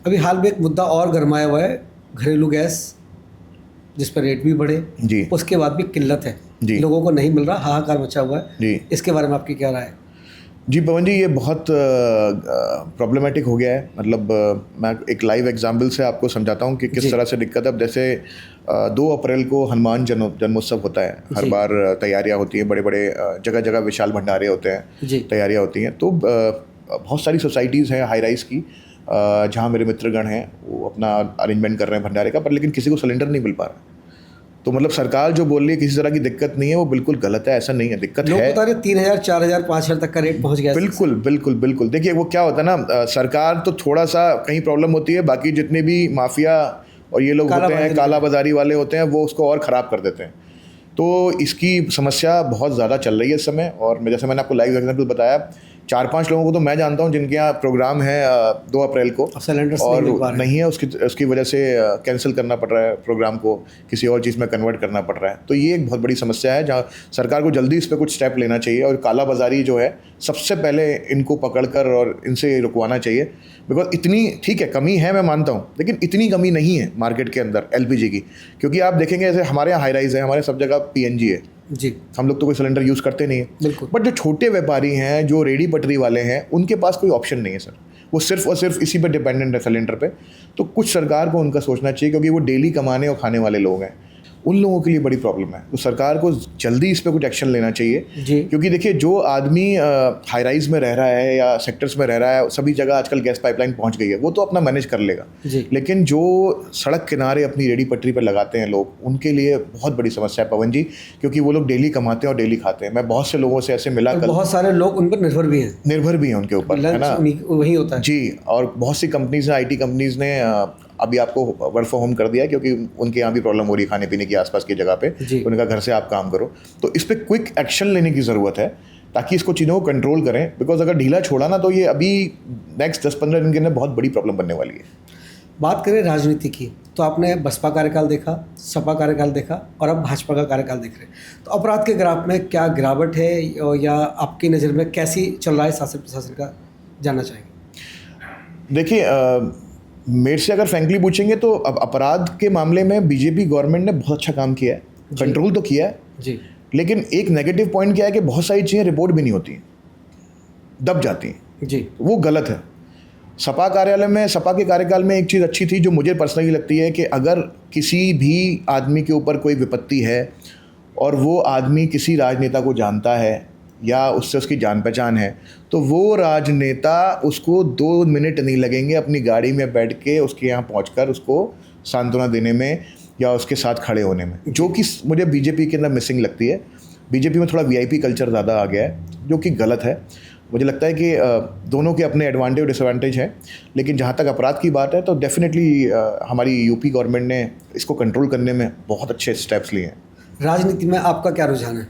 अभी हाल में एक मुद्दा और गरमाया हुआ है, घरेलू गैस, जिस पर रेट भी बढ़े जी, उसके बाद भी किल्लत है जी, लोगों को नहीं मिल रहा, हाहाकार मचा हुआ है जी। इसके बारे में आपकी क्या राय है? जी पवन जी, ये बहुत प्रॉब्लमेटिक हो गया है। मतलब मैं एक लाइव एग्जाम्पल से आपको समझाता हूँ कि किस तरह से दिक्कत है। अब जैसे 2 अप्रैल को हनुमान जन्मोत्सव होता है, हर बार तैयारियाँ होती हैं, बड़े बड़े जगह जगह विशाल भंडारे होते हैं, तैयारियाँ होती हैं। तो बहुत सारी सोसाइटीज़ हैं हाई राइज की, जहाँ मेरे मित्रगण हैं वो अपना अरेंजमेंट कर रहे हैं भंडारे का, पर लेकिन किसी को सिलेंडर नहीं मिल पा रहा। तो मतलब सरकार जो बोल रही है किसी तरह की दिक्कत नहीं है, वो बिल्कुल गलत है। ऐसा नहीं है, दिक्कत लोग है। बता रहे 3,000, 4,000, 5,000 तक का रेट पहुंच गया है। बिल्कुल बिल्कुल बिल्कुल। देखिए वो क्या होता है ना, सरकार तो थोड़ा सा कहीं प्रॉब्लम होती है, बाकी जितने भी माफिया और ये लोग होते हैं, काला बाजारी वाले होते हैं, वो उसको और ख़राब कर देते हैं। तो इसकी समस्या बहुत ज़्यादा चल रही है इस समय। और जैसे मैंने आपको लाइव एग्जाम्पल बताया, 4-5 लोगों को तो मैं जानता हूँ जिनके यहाँ प्रोग्राम है 2 अप्रैल को, और नहीं है, उसकी वजह से कैंसिल करना पड़ रहा है प्रोग्राम को, किसी और चीज़ में कन्वर्ट करना पड़ रहा है। तो ये एक बहुत बड़ी समस्या है, जहाँ सरकार को जल्दी इस पर कुछ स्टेप लेना चाहिए। और काला बाजारी जो है, सबसे पहले इनको पकड़कर और इनसे रुकवाना चाहिए। बिकॉज इतनी, ठीक है कमी है मैं मानता हूँ, लेकिन इतनी कमी नहीं है मार्केट के अंदर एलपीजी की। क्योंकि आप देखेंगे जैसे हमारे यहाँ हाई राइज है, हमारे सब जगह पीएनजी है जी, हम लोग तो कोई सिलेंडर यूज़ करते नहीं है। बिल्कुल। बट जो छोटे व्यापारी हैं, जो रेडी पटरी वाले हैं, उनके पास कोई ऑप्शन नहीं है सर। वो सिर्फ और सिर्फ इसी पे डिपेंडेंट है, सिलेंडर पे। तो कुछ सरकार को उनका सोचना चाहिए, क्योंकि वो डेली कमाने और खाने वाले लोग हैं। उन लोगों के लिए बड़ी प्रॉब्लम है। तो सरकार को जल्दी इस पर कुछ एक्शन लेना चाहिए जी। क्योंकि देखिए, जो आदमी हाई राइज में रह रहा है या सेक्टर्स में रह रहा है, सभी जगह आजकल गैस पाइपलाइन पहुंच गई है, वो तो अपना मैनेज कर लेगा जी। लेकिन जो सड़क किनारे अपनी रेडी पटरी पर लगाते हैं लोग, उनके लिए बहुत बड़ी समस्या है पवन जी, क्योंकि वो लोग डेली कमाते हैं और डेली खाते हैं। मैं बहुत से लोगों से ऐसे मिला, बहुत सारे लोग उन पर निर्भर भी हैं उनके ऊपर, है ना, वही होता है जी। और बहुत सी कंपनीज ने, IT कंपनीज ने अभी आपको वर्क फ्रॉम होम कर दिया, क्योंकि उनके यहाँ भी प्रॉब्लम हो रही है खाने पीने की आसपास की जगह पे। उनका घर से आप काम करो, तो इस पर क्विक एक्शन लेने की ज़रूरत है ताकि इसको चीज़ों को कंट्रोल करें। बिकॉज अगर ढीला छोड़ा ना, तो ये अभी नेक्स्ट 10-15 दिन के अंदर बहुत बड़ी प्रॉब्लम बनने वाली है। बात करें राजनीति की, तो आपने बसपा कार्यकाल देखा, सपा कार्यकाल देखा, और अब भाजपा का कार्यकाल देख रहे हैं। तो अपराध के ग्राफ में क्या गिरावट है, या आपकी नज़र में कैसी चल रहा है शासन प्रशासन का, जानना चाहेंगे। देखिए, मेरे से अगर फ्रैंकली पूछेंगे तो अब अपराध के मामले में बीजेपी गवर्नमेंट ने बहुत अच्छा काम किया है, कंट्रोल तो किया है जी। लेकिन एक नेगेटिव पॉइंट क्या है कि बहुत सारी चीज़ें रिपोर्ट भी नहीं होती, दब जाती हैं जी। वो गलत है। सपा कार्यालय में, सपा के कार्यकाल में एक चीज़ अच्छी थी जो मुझे पर्सनली लगती है कि अगर किसी भी आदमी के ऊपर कोई विपत्ति है और वो आदमी किसी राजनेता को जानता है या उससे उसकी जान पहचान है, तो वो राजनेता, उसको 2 मिनट नहीं लगेंगे अपनी गाड़ी में बैठ के उसके यहाँ पहुँचकर उसको सांत्वना देने में या उसके साथ खड़े होने में, जो कि मुझे बीजेपी के अंदर मिसिंग लगती है। बीजेपी में थोड़ा VIP कल्चर ज़्यादा आ गया है, जो कि गलत है। मुझे लगता है कि दोनों के अपने एडवांटेज और डिसएडवांटेज हैं, लेकिन जहाँ तक अपराध की बात है तो डेफिनेटली हमारी यूपी गवर्नमेंट ने इसको कंट्रोल करने में बहुत अच्छे स्टेप्स लिए हैं। राजनीति में आपका क्या रुझान है?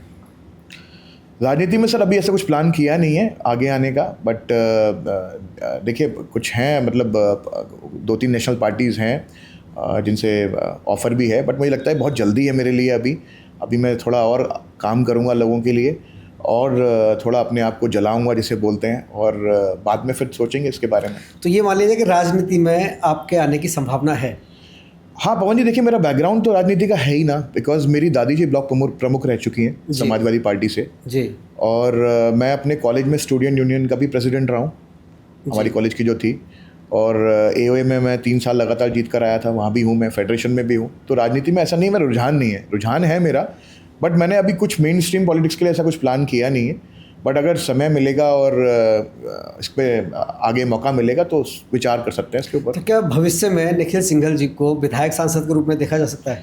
राजनीति में सर अभी ऐसा कुछ प्लान किया नहीं है आगे आने का, बट देखिए कुछ हैं, मतलब 2-3 नेशनल पार्टीज़ हैं जिनसे ऑफ़र भी है, बट मुझे लगता है बहुत जल्दी है मेरे लिए। अभी मैं थोड़ा और काम करूँगा लोगों के लिए और थोड़ा अपने आप को जलाऊँगा जिसे बोलते हैं, और बाद में फिर सोचेंगे इसके बारे में। तो ये मान लीजिए कि राजनीति में आपके आने की संभावना है? हाँ पवन जी, देखिए मेरा बैकग्राउंड तो राजनीति का है ही ना, बिकॉज मेरी दादी जी ब्लॉक प्रमुख रह चुकी हैं समाजवादी पार्टी से जी। और मैं अपने कॉलेज में स्टूडेंट यूनियन का भी प्रेसिडेंट रहा हूँ, हमारी कॉलेज की जो थी, और AOA में मैं 3 साल लगातार जीत कर आया था, वहाँ भी हूँ मैं, फेडरेशन में भी हूँ। तो राजनीति में ऐसा नहीं है मेरा रुझान नहीं है, रुझान है मेरा, बट मैंने अभी कुछ मेन स्ट्रीम पॉलिटिक्स के लिए ऐसा कुछ प्लान किया नहीं है। बट अगर समय मिलेगा और इस पर आगे मौका मिलेगा तो विचार कर सकते हैं इसके ऊपर। तो क्या भविष्य में निखिल सिंघल जी को विधायक सांसद के रूप में देखा जा सकता है?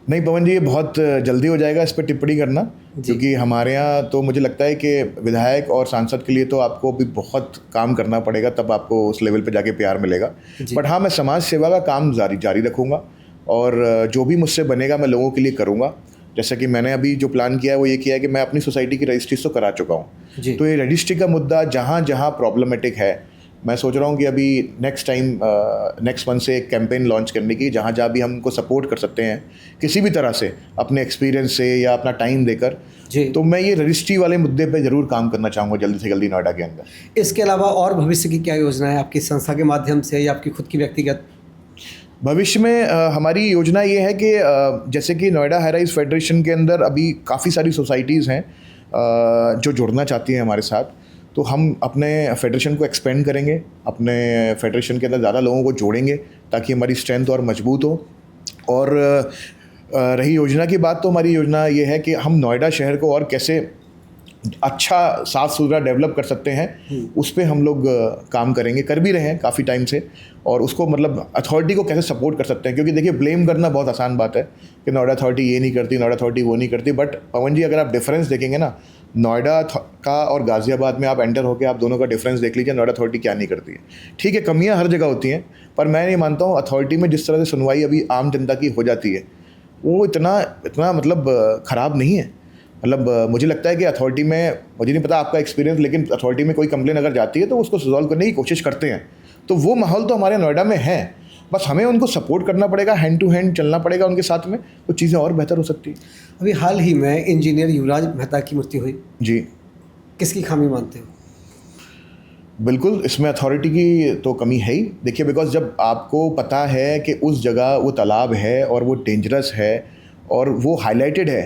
नहीं पवन जी, ये बहुत जल्दी हो जाएगा इस पर टिप्पणी करना, क्योंकि हमारे यहाँ तो मुझे लगता है कि विधायक और सांसद के लिए तो आपको भी बहुत काम करना पड़ेगा, तब आपको उस लेवल पे जाके प्यार मिलेगा। बट हाँ, मैं समाज सेवा का काम जारी रखूँगा और जो भी मुझसे बनेगा मैं लोगों के लिए करूँगा। जैसे कि मैंने अभी जो प्लान किया है वो ये किया है कि मैं अपनी सोसाइटी की रजिस्ट्री तो करा चुका हूँ, तो ये रजिस्ट्री का मुद्दा जहाँ जहाँ प्रॉब्लमेटिक है, मैं सोच रहा हूँ कि अभी नेक्स्ट मंथ से एक कैंपेन लॉन्च करने की, जहाँ जहाँ भी हम उनको सपोर्ट कर सकते हैं किसी भी तरह से, अपने एक्सपीरियंस से या अपना टाइम देकर, तो मैं ये रजिस्ट्री वाले मुद्दे पे ज़रूर काम करना चाहूँगा जल्दी से जल्दी नोएडा के अंदर। इसके अलावा और भविष्य की क्या योजना है आपकी संस्था के माध्यम से या आपकी खुद की व्यक्तिगत? भविष्य में हमारी योजना ये है कि जैसे कि नोएडा हाई राइज फेडरेशन के अंदर अभी काफ़ी सारी सोसाइटीज़ हैं जो जुड़ना चाहती हैं हमारे साथ, तो हम अपने फेडरेशन को एक्सपेंड करेंगे, अपने फेडरेशन के अंदर ज़्यादा लोगों को जोड़ेंगे ताकि हमारी स्ट्रेंथ और मजबूत हो। और रही योजना की बात, तो हमारी योजना ये है कि हम नोएडा शहर को और कैसे अच्छा साफ़ सुथरा डेवलप कर सकते हैं, उस पर हम लोग काम करेंगे, कर भी रहे हैं काफ़ी टाइम से। और उसको मतलब अथॉरिटी को कैसे सपोर्ट कर सकते हैं, क्योंकि देखिए ब्लेम करना बहुत आसान बात है कि नोएडा अथॉरिटी ये नहीं करती, नोएडा अथॉरिटी वो नहीं करती, बट पवन जी अगर आप डिफरेंस देखेंगे ना, नोएडा का और गाज़ियाबाद में आप एंटर होकर आप दोनों का डिफरेंस देख लीजिए, नोएडा अथॉरिटी क्या नहीं करती है। ठीक है, कमियाँ हर जगह होती हैं, पर मैं नहीं मानता हूँ अथॉरिटी में जिस तरह से सुनवाई अभी आम जनता की हो जाती है वो इतना मतलब ख़राब नहीं है। मतलब मुझे लगता है कि अथॉरिटी में, मुझे नहीं पता आपका एक्सपीरियंस, लेकिन अथॉरिटी में कोई कंप्लेन अगर जाती है तो उसको रिजॉल्व करने की कोशिश करते हैं। तो वो माहौल तो हमारे नोएडा में है, बस हमें उनको सपोर्ट करना पड़ेगा, हैंड टू हैंड चलना पड़ेगा उनके साथ में, तो चीज़ें और बेहतर हो सकती हैं। अभी हाल ही में इंजीनियर युवराज मेहता की मृत्यु हुई जी किसकी खामी मानते हो? बिल्कुल, इसमें अथॉरिटी की तो कमी है ही। देखिए, बिकॉज जब आपको पता है कि उस जगह वो तालाब है और वो डेंजरस है और वो हाईलाइटेड है,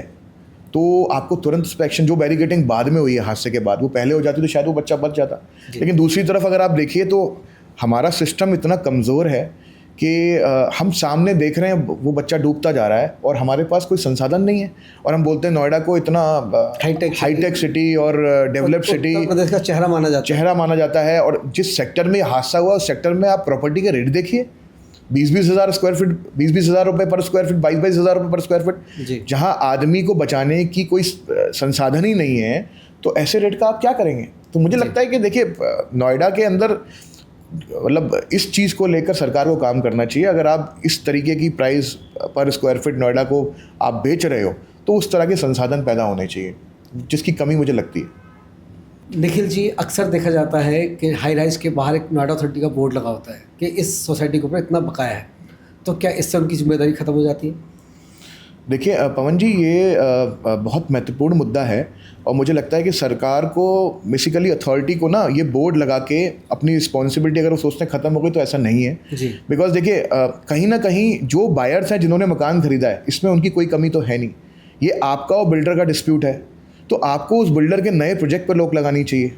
तो आपको तुरंत उस पर एक्शन, जो बैरिकेडिंग बाद में हुई है हादसे के बाद, वो पहले हो जाती तो शायद वो बच्चा बच जाता। लेकिन दूसरी तरफ अगर आप देखिए तो हमारा सिस्टम इतना कमज़ोर है कि हम सामने देख रहे हैं वो बच्चा डूबता जा रहा है और हमारे पास कोई संसाधन नहीं है, और हम बोलते हैं नोएडा को इतना हाईटेक सिटी और डेवलप सिटी, उत्तर प्रदेश का चेहरा माना जाता है। और जिस सेक्टर में हादसा हुआ उस सेक्टर में आप प्रॉपर्टी के रेट देखिए, 20-20 हज़ार स्क्वायर फीट, 20-20 हज़ार रुपये पर स्क्वायर फीट, 22-22 हज़ार रुपये पर स्क्वायर फीट, जहाँ आदमी को बचाने की कोई संसाधन ही नहीं है, तो ऐसे रेट का आप क्या करेंगे? तो मुझे लगता है कि देखिए नोएडा के अंदर मतलब इस चीज़ को लेकर सरकार को काम करना चाहिए। अगर आप इस तरीके की प्राइस पर स्क्वायर फीट नोएडा को आप बेच रहे हो तो उस तरह के संसाधन पैदा होने चाहिए, जिसकी कमी मुझे लगती है। निखिल जी, अक्सर देखा जाता है कि हाई राइज के बाहर एक नोएडा अथॉरिटी का बोर्ड लगा होता है कि इस सोसाइटी के ऊपर इतना बकाया है, तो क्या इससे उनकी जिम्मेदारी ख़त्म हो जाती है? देखिए पवन जी, ये बहुत महत्वपूर्ण मुद्दा है और मुझे लगता है कि सरकार को बेसिकली अथॉरिटी को ना ये बोर्ड लगा के अपनी रिस्पॉन्सिबिलिटी अगर वो सोचते ख़त्म हो गई तो ऐसा नहीं है जी। बिकॉज देखिए कहीं ना कहीं जो बायर्स हैं जिन्होंने मकान खरीदा है, इसमें उनकी कोई कमी तो है नहीं। ये आपका और बिल्डर का डिस्प्यूट है, तो आपको उस बिल्डर के नए प्रोजेक्ट पर रोक लगानी चाहिए।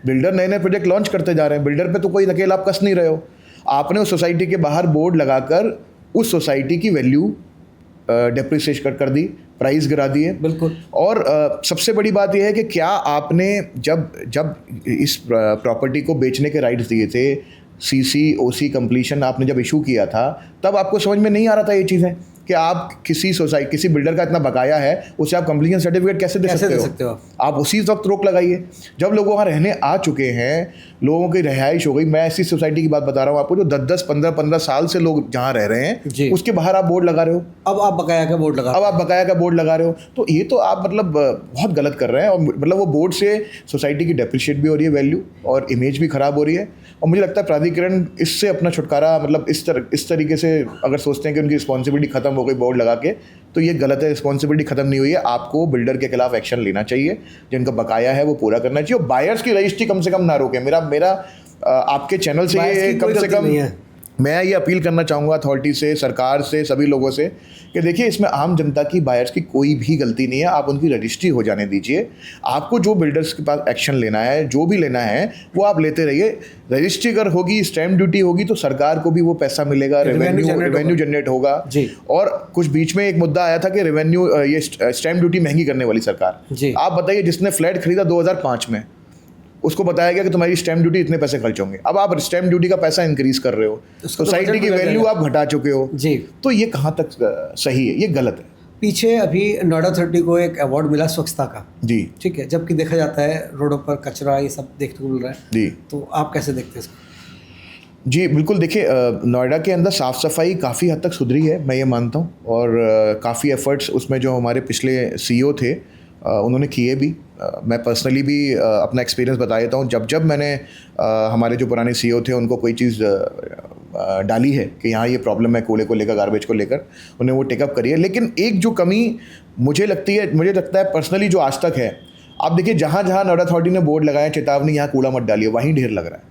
बिल्डर नए नए प्रोजेक्ट लॉन्च करते जा रहे हैं, बिल्डर पे तो कोई नकेल आप कस नहीं रहे हो। आपने उस सोसाइटी के बाहर बोर्ड लगाकर उस सोसाइटी की वैल्यू डेप्रिसिएट कर दी, प्राइस गिरा दिए। बिल्कुल। और सबसे बड़ी बात यह है कि क्या आपने जब इस प्रॉपर्टी को बेचने के राइट्स दिए थे, सीसी ओसी कंप्लीशन आपने जब इशू किया था, तब आपको समझ में नहीं आ रहा था ये चीज़ें कि आप किसी बिल्डर का इतना बकाया है, उसे आप कंप्लीशन सर्टिफिकेट कैसे दे सकते हो? आप उसी वक्त रोक लगाइए। जब लोग वहाँ रहने आ चुके हैं, लोगों की रिहाइश हो गई, मैं ऐसी सोसाइटी की बात बता रहा हूँ आपको जो 10-10, 15-15 साल से लोग जहाँ रह रहे हैं, उसके बाहर आप बोर्ड लगा रहे हो। अब आप बकाया का बोर्ड लगा रहे हो, तो ये तो आप मतलब बहुत गलत कर रहे हैं। और मतलब वो बोर्ड से सोसाइटी की डेप्रिशिएट भी हो रही है वैल्यू, और इमेज भी ख़राब हो रही है। और मुझे लगता है प्राधिकरण इससे अपना छुटकारा, मतलब इस तरीके से अगर सोचते हैं कि उनकी रिस्पॉन्सिबिलिटी खत्म हो गई बोर्ड लगा के, तो ये गलत है। रिस्पॉन्सिबिलिटी खत्म नहीं हुई है, आपको बिल्डर के खिलाफ एक्शन लेना चाहिए, जिनका बकाया है वो पूरा करना चाहिए, और बायर्स की रजिस्ट्री कम से कम ना रोके। मेरा आपके चैनल से ये कम से कम मैं ये अपील करना चाहूँगा अथॉरिटी से, सरकार से, सभी लोगों से कि देखिए इसमें आम जनता की, बायर्स की कोई भी गलती नहीं है। आप उनकी रजिस्ट्री हो जाने दीजिए। आपको जो बिल्डर्स के पास एक्शन लेना है, जो भी लेना है, वो आप लेते रहिए। रजिस्ट्री अगर होगी, स्टैम्प ड्यूटी होगी, तो सरकार को भी वो पैसा मिलेगा, रेवेन्यू जनरेट होगा जी। और कुछ बीच में एक मुद्दा आया था कि रेवेन्यू, ये स्टैम्प ड्यूटी महंगी करने वाली सरकार जी। आप बताइए, जिसने फ्लैट खरीदा 2005 में, उसको बताया गया कि तुम्हारी स्टैम्प ड्यूटी इतने पैसे खर्च होंगे। अब आप स्टैम्प ड्यूटी का पैसा इंक्रीज कर रहे हो, सोसाइटी की वैल्यू आप घटा चुके हो जी। तो ये कहाँ तक सही है? ये गलत है। पीछे अभी नोएडा अथॉरिटी को एक अवार्ड मिला स्वच्छता का जी, ठीक है, जबकि देखा जाता है रोडों पर कचरा ये सब देखने को मिल रहा है जी। तो आप कैसे देखते हैं इसको? जी बिल्कुल, देखिए नोएडा के अंदर साफ़ सफाई काफ़ी हद तक सुधरी है, मैं ये मानता हूँ, और काफ़ी एफर्ट्स उसमें जो हमारे पिछले CEO थे उन्होंने किए भी। मैं पर्सनली भी अपना एक्सपीरियंस बता देता हूँ। जब मैंने हमारे जो पुराने CEO थे उनको कोई चीज़ डाली है कि यहाँ ये प्रॉब्लम है कूड़े को लेकर, गार्बेज को लेकर, उन्हें वो टेकअप करी है। लेकिन एक जो कमी मुझे लगता है पर्सनली, जो आज तक है, आप देखिए जहाँ जहाँ नोएडा अथॉरिटी ने बोर्ड लगाया, चेतावनी यहाँ कूड़ा मत डालिए, वहीं ढेर लग रहा है,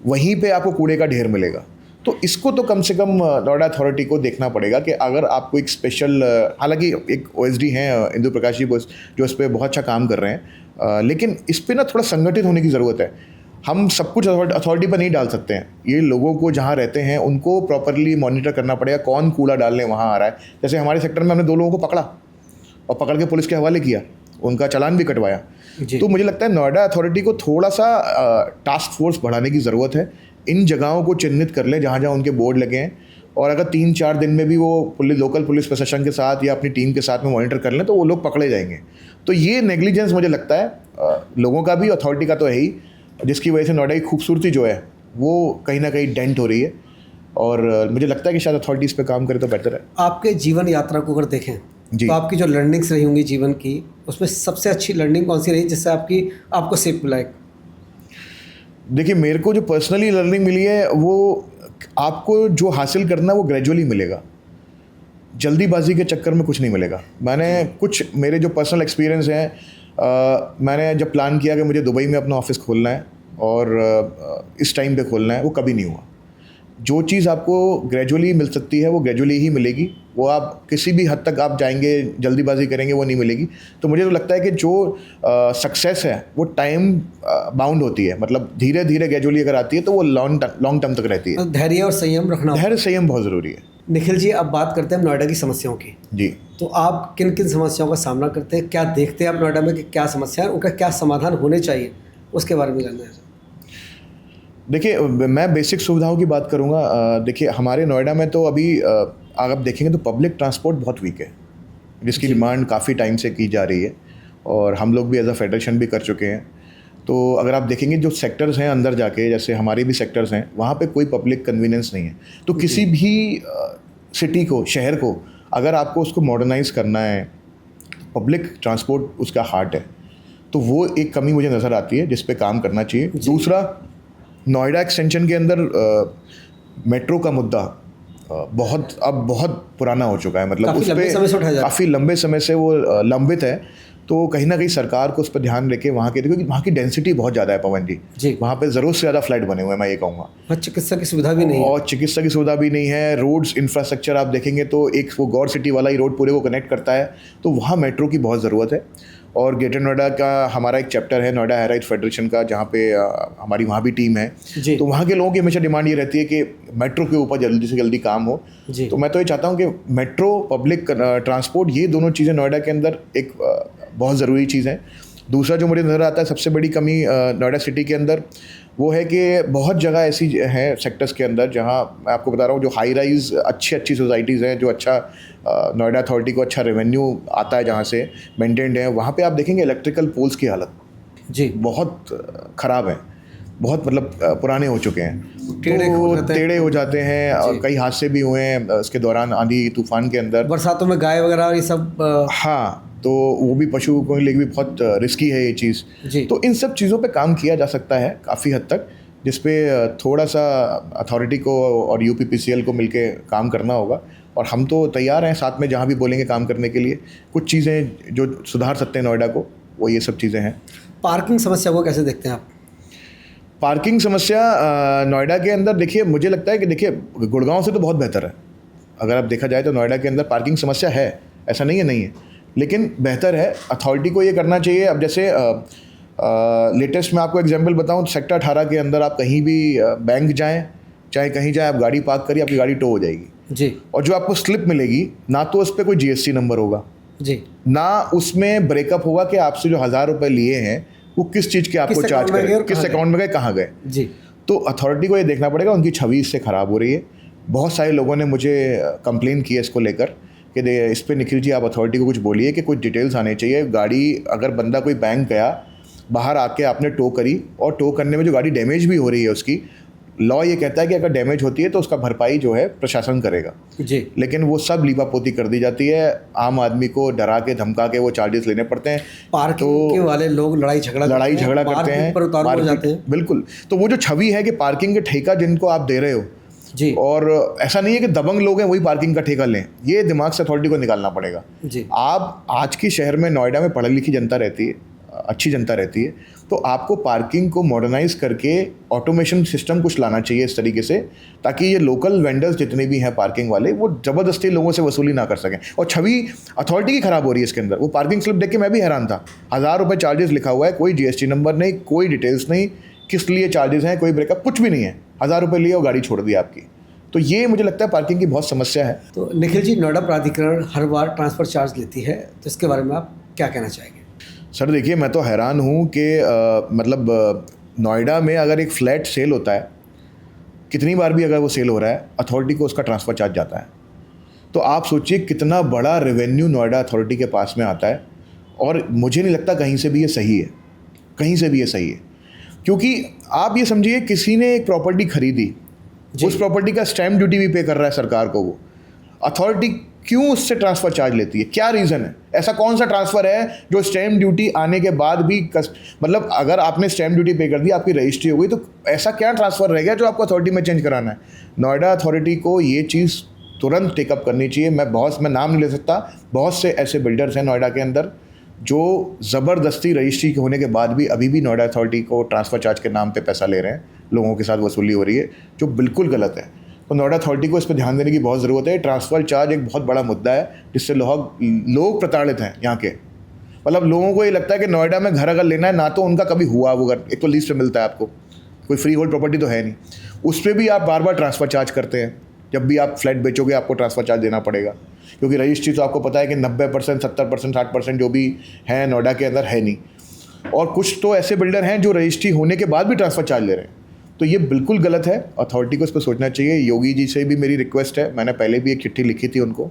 वहीं पर आपको कूड़े का ढेर मिलेगा। तो इसको तो कम से कम नोएडा अथॉरिटी को देखना पड़ेगा कि अगर आपको एक स्पेशल, हालांकि एक OSD हैं इंदु प्रकाश जी जो इस पर बहुत अच्छा काम कर रहे हैं, लेकिन इस पर ना थोड़ा संगठित होने की ज़रूरत है। हम सब कुछ अथॉरिटी पर नहीं डाल सकते हैं। ये लोगों को जहाँ रहते हैं उनको प्रॉपरली मॉनिटर करना पड़ेगा, कौन कूड़ा डालने वहाँ आ रहा है। जैसे हमारे सेक्टर में हमने 2 लोगों को पकड़ा और पकड़ के पुलिस के हवाले किया, उनका चालान भी कटवाया। जी। तो मुझे लगता है नोएडा अथॉरिटी को थोड़ा सा टास्क फोर्स बढ़ाने की ज़रूरत है। इन जगहों को चिन्हित कर लें जहाँ जहाँ उनके बोर्ड लगे हैं, और अगर 3-4 दिन में भी वो लोकल पुलिस प्रशासन के साथ या अपनी टीम के साथ में मॉनिटर कर लें तो वो लोग पकड़े जाएंगे। तो ये नेग्लिजेंस मुझे लगता है लोगों का भी, अथॉरिटी का तो है ही, जिसकी वजह से नोएडा की खूबसूरती जो है वो कहीं ना कहीं डेंट हो रही है। और मुझे लगता है कि शायद अथॉरिटी इस पर काम करे तो बेहतर है। आपके जीवन यात्रा को अगर देखें जी। तो आपकी जो लर्निंग्स रही होंगी जीवन की, उसमें सबसे अच्छी लर्निंग कौन सी रही जिससे आपको सीख मिला? देखिए, मेरे को जो पर्सनली लर्निंग मिली है वो आपको जो हासिल करना है वो ग्रेजुअली मिलेगा, जल्दीबाजी के चक्कर में कुछ नहीं मिलेगा। मैंने कुछ मेरे जो पर्सनल एक्सपीरियंस हैं, मैंने जब प्लान किया कि मुझे दुबई में अपना ऑफिस खोलना है और इस टाइम पे खोलना है, वो कभी नहीं हुआ। जो चीज़ आपको ग्रेजुअली मिल सकती है वो ग्रेजुअली ही मिलेगी, वो आप किसी भी हद तक आप जाएंगे जल्दीबाजी करेंगे वो नहीं मिलेगी। तो मुझे तो लगता है कि जो सक्सेस है वो टाइम बाउंड होती है, मतलब धीरे धीरे ग्रेजुअली अगर आती है तो वो लॉन्ग टर्म तक रहती है। धैर्य और संयम रखना। धैर्य संयम बहुत ज़रूरी है। निखिल जी, अब बात करते हैं नोएडा की समस्याओं की। जी। तो आप किन किन समस्याओं का सामना करते हैं, क्या देखते हैं आप नोएडा में कि क्या समस्या है, उनका क्या समाधान होने चाहिए, उसके बारे में जानना है। देखिए, मैं बेसिक सुविधाओं की बात करूँगा। देखिए, हमारे नोएडा में तो अभी अगर आप देखेंगे तो पब्लिक ट्रांसपोर्ट बहुत वीक है, जिसकी डिमांड काफ़ी टाइम से की जा रही है और हम लोग भी एज अ फेडरेशन भी कर चुके हैं। तो अगर आप देखेंगे जो सेक्टर्स हैं अंदर जाके, जैसे हमारे भी सेक्टर्स हैं, वहाँ पे कोई पब्लिक कन्वीनियंस नहीं है। तो किसी भी सिटी को, शहर को, अगर आपको उसको मॉडर्नाइज़ करना है, पब्लिक ट्रांसपोर्ट उसका हार्ट है, तो वो एक कमी मुझे नज़र आती है जिस पे काम करना चाहिए। दूसरा, नोएडा एक्सटेंशन के अंदर मेट्रो का मुद्दा बहुत पुराना हो चुका है, मतलब उस पर काफ़ी लंबे समय से वो लंबित है। तो कहीं ना कहीं सरकार को उस पर ध्यान रखे। वहाँ के, क्योंकि वहाँ की डेंसिटी बहुत ज़्यादा है पवन जी, वहाँ पे ज़रूरत से ज़्यादा फ्लैट बने हुए हैं, मैं ये कहूँगा। चिकित्सा की सुविधा भी नहीं है, और चिकित्सा की सुविधा भी नहीं है। रोड्स इंफ्रास्ट्रक्चर आप देखेंगे तो एक वो गौर सिटी वाला ही रोड पूरे को कनेक्ट करता है, तो वहाँ मेट्रो की बहुत ज़रूरत है। और ग्रेटर नोएडा का हमारा एक चैप्टर है नोएडा हाई राइज फेडरेशन का, जहाँ पे हमारी वहाँ भी टीम है। तो वहाँ के लोगों की हमेशा डिमांड ये रहती है कि मेट्रो के ऊपर जल्दी से जल्दी काम हो। तो मैं तो ये चाहता हूँ कि मेट्रो, पब्लिक ट्रांसपोर्ट, ये दोनों चीज़ें नोएडा के अंदर एक बहुत ज़रूरी चीज़ है। दूसरा जो मुझे नज़र आता है सबसे बड़ी कमी नोएडा सिटी के अंदर, वो है कि बहुत जगह ऐसी हैं सेक्टर्स के अंदर जहाँ मैं आपको बता रहा हूँ, जो हाई राइज अच्छी सोसाइटीज़ हैं, जो अच्छा नोएडा अथॉरिटी को अच्छा रेवेन्यू आता है, जहाँ से मेंटेन्ड है, वहाँ पे आप देखेंगे इलेक्ट्रिकल पोल्स की हालत बहुत ख़राब है, बहुत मतलब पुराने हो चुके हैं, टेढ़े हो जाते हैं। और कई हादसे भी हुए हैं इसके दौरान, आंधी तूफान के अंदर, बरसातों में गाय वगैरह ये सब। हाँ, तो वो भी पशु को लेकर भी बहुत रिस्की है ये चीज़। तो इन सब चीज़ों पे काम किया जा सकता है काफ़ी हद तक, जिस पे थोड़ा सा अथॉरिटी को और यूपीपीसीएल को मिलके काम करना होगा। और हम तो तैयार हैं साथ में जहाँ भी बोलेंगे काम करने के लिए। कुछ चीज़ें जो सुधार सकते हैं नोएडा को, वो ये सब चीज़ें हैं। पार्किंग समस्या को कैसे देखते हैं आप? पार्किंग समस्या नोएडा के अंदर, देखिए, मुझे लगता है कि देखिए गुड़गांव से तो बहुत बेहतर है। अगर आप देखा जाए तो नोएडा के अंदर पार्किंग समस्या है, ऐसा नहीं है, लेकिन बेहतर है। अथॉरिटी को ये करना चाहिए। अब जैसे लेटेस्ट मैं आपको एग्जांपल बताऊं, सेक्टर 18 के अंदर आप कहीं भी बैंक जाएं, चाहे कहीं जाएं, आप गाड़ी पार्क करिए, आपकी गाड़ी टो हो जाएगी। और जो आपको स्लिप मिलेगी, ना तो उस पर कोई जीएसटी नंबर होगा, ना उसमें ब्रेकअप होगा कि आपसे जो 1000 रुपये लिए हैं वो किस चीज़ के आपको चार्ज करें, किस अकाउंट में गए, कहाँ गए। तो अथॉरिटी को ये देखना पड़ेगा, उनकी छवि इससे ख़राब हो रही है। बहुत सारे लोगों ने मुझे कंप्लेन की है इसको लेकर कि इस पर निखिल जी आप अथॉरिटी को कुछ बोलिए कि कुछ डिटेल्स आने चाहिए। गाड़ी अगर बंदा कोई बैंक गया, बाहर आके आपने टो करी, और टो करने में जो गाड़ी डैमेज भी हो रही है, उसकी लॉ ये कहता है कि अगर डैमेज होती है तो उसका भरपाई जो है प्रशासन करेगा। लेकिन वो सब लीपापोती कर दी जाती है, आम आदमी को डरा के धमका के वो चार्जेस लेने पड़ते हैं। पार्किंग के वाले लोग लड़ाई झगड़ा करते हैं। बिल्कुल। तो वो जो छवि है कि पार्किंग के ठेका जिनको आप दे रहे हो, और ऐसा नहीं है कि दबंग लोग हैं वही पार्किंग का ठेका लें, ये दिमाग से अथॉरिटी को निकालना पड़ेगा। आप आज के शहर में, नोएडा में पढ़ी लिखी जनता रहती है, अच्छी जनता रहती है, तो आपको पार्किंग को मॉडर्नाइज करके ऑटोमेशन सिस्टम कुछ लाना चाहिए इस तरीके से, ताकि ये लोकल वेंडर्स जितने भी हैं पार्किंग वाले, वो ज़बरदस्ती लोगों से वसूली ना कर सकें। और छवि अथॉरिटी की ख़राब हो रही है इसके अंदर। वो पार्किंग स्लिप देख के मैं भी हैरान था, 1000 रुपये चार्जेस लिखा हुआ है, कोई जीएसटी नंबर नहीं, कोई डिटेल्स नहीं, किस लिए चार्जेस हैं, कोई ब्रेकअप, कुछ भी नहीं है। 1000 रुपये लिए और गाड़ी छोड़ दी आपकी। तो ये मुझे लगता है पार्किंग की बहुत समस्या है। तो निखिल जी, नोएडा प्राधिकरण हर बार ट्रांसफ़र चार्ज लेती है, तो इसके बारे में आप क्या कहना चाहेंगे? सर देखिए, मैं तो हैरान हूँ कि नोएडा में अगर एक फ्लैट सेल होता है, कितनी बार भी अगर वो सेल हो रहा है, अथॉरिटी को उसका ट्रांसफ़र चार्ज जाता है। तो आप सोचिए कितना बड़ा रेवेन्यू नोएडा अथॉरिटी के पास में आता है। और मुझे नहीं लगता कहीं से भी ये सही है, कहीं से भी ये सही है। क्योंकि आप ये समझिए, किसी ने एक प्रॉपर्टी खरीदी, उस प्रॉपर्टी का स्टैम्प ड्यूटी भी पे कर रहा है सरकार को, वो अथॉरिटी क्यों उससे ट्रांसफ़र चार्ज लेती है? क्या रीज़न है? ऐसा कौन सा ट्रांसफ़र है जो स्टैम्प ड्यूटी आने के बाद भी अगर आपने स्टैम्प ड्यूटी पे कर दी, आपकी रजिस्ट्री हो गई, तो ऐसा क्या ट्रांसफ़र रह गया जो आपको अथॉरिटी में चेंज कराना है? नोएडा अथॉरिटी को ये चीज़ तुरंत टेकअप करनी चाहिए। मैं नाम नहीं ले सकता, बहुत से ऐसे बिल्डर्स हैं नोएडा के अंदर जो ज़बरदस्ती रजिस्ट्री होने के बाद भी अभी भी नोएडा अथॉरिटी को ट्रांसफ़र चार्ज के नाम पे पैसा ले रहे हैं, लोगों के साथ वसूली हो रही है, जो बिल्कुल गलत है। तो नोएडा अथॉरिटी को इस पर ध्यान देने की बहुत ज़रूरत है। ट्रांसफ़र चार्ज एक बहुत बड़ा मुद्दा है जिससे लोग प्रताड़ित हैं यहाँ के। लोगों को ये लगता है कि नोएडा में घर अगर लेना है, ना तो उनका कभी हुआ वो घर, एक तो लीज पे मिलता है आपको, कोई फ्री होल्ड प्रॉपर्टी तो है नहीं, उस पर भी आप बार बार ट्रांसफ़र चार्ज करते हैं। जब भी आप फ्लैट बेचोगे आपको ट्रांसफ़र चार्ज देना पड़ेगा, क्योंकि रजिस्ट्री तो आपको पता है कि 90%, 70%, 60% जो भी है नोएडा के अंदर है नहीं। और कुछ तो ऐसे बिल्डर हैं जो रजिस्ट्री होने के बाद भी ट्रांसफ़र चार्ज ले रहे हैं। तो ये बिल्कुल गलत है, अथॉरिटी को इस पर सोचना चाहिए। योगी जी से भी मेरी रिक्वेस्ट है, मैंने पहले भी एक चिट्ठी लिखी थी उनको,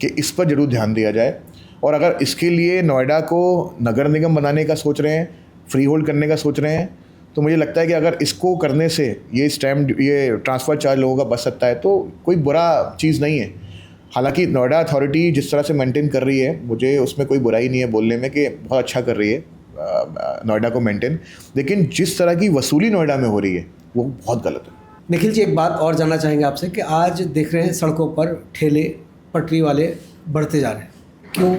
कि इस पर ज़रूर ध्यान दिया जाए। और अगर इसके लिए नोएडा को नगर निगम बनाने का सोच रहे हैं, फ्री होल्ड करने का सोच रहे हैं, तो मुझे लगता है कि अगर इसको करने से ये ट्रांसफ़र चार्ज लोगों का बच सकता है तो कोई बुरा चीज़ नहीं है। हालांकि नोएडा अथॉरिटी जिस तरह से मेंटेन कर रही है, मुझे उसमें कोई बुराई नहीं है बोलने में कि बहुत अच्छा कर रही है नोएडा को मेंटेन, लेकिन जिस तरह की वसूली नोएडा में हो रही है वो बहुत गलत है। निखिल जी, एक बात और जानना चाहेंगे आपसे कि आज देख रहे हैं सड़कों पर ठेले पटरी वाले बढ़ते जा रहे हैं, क्यों,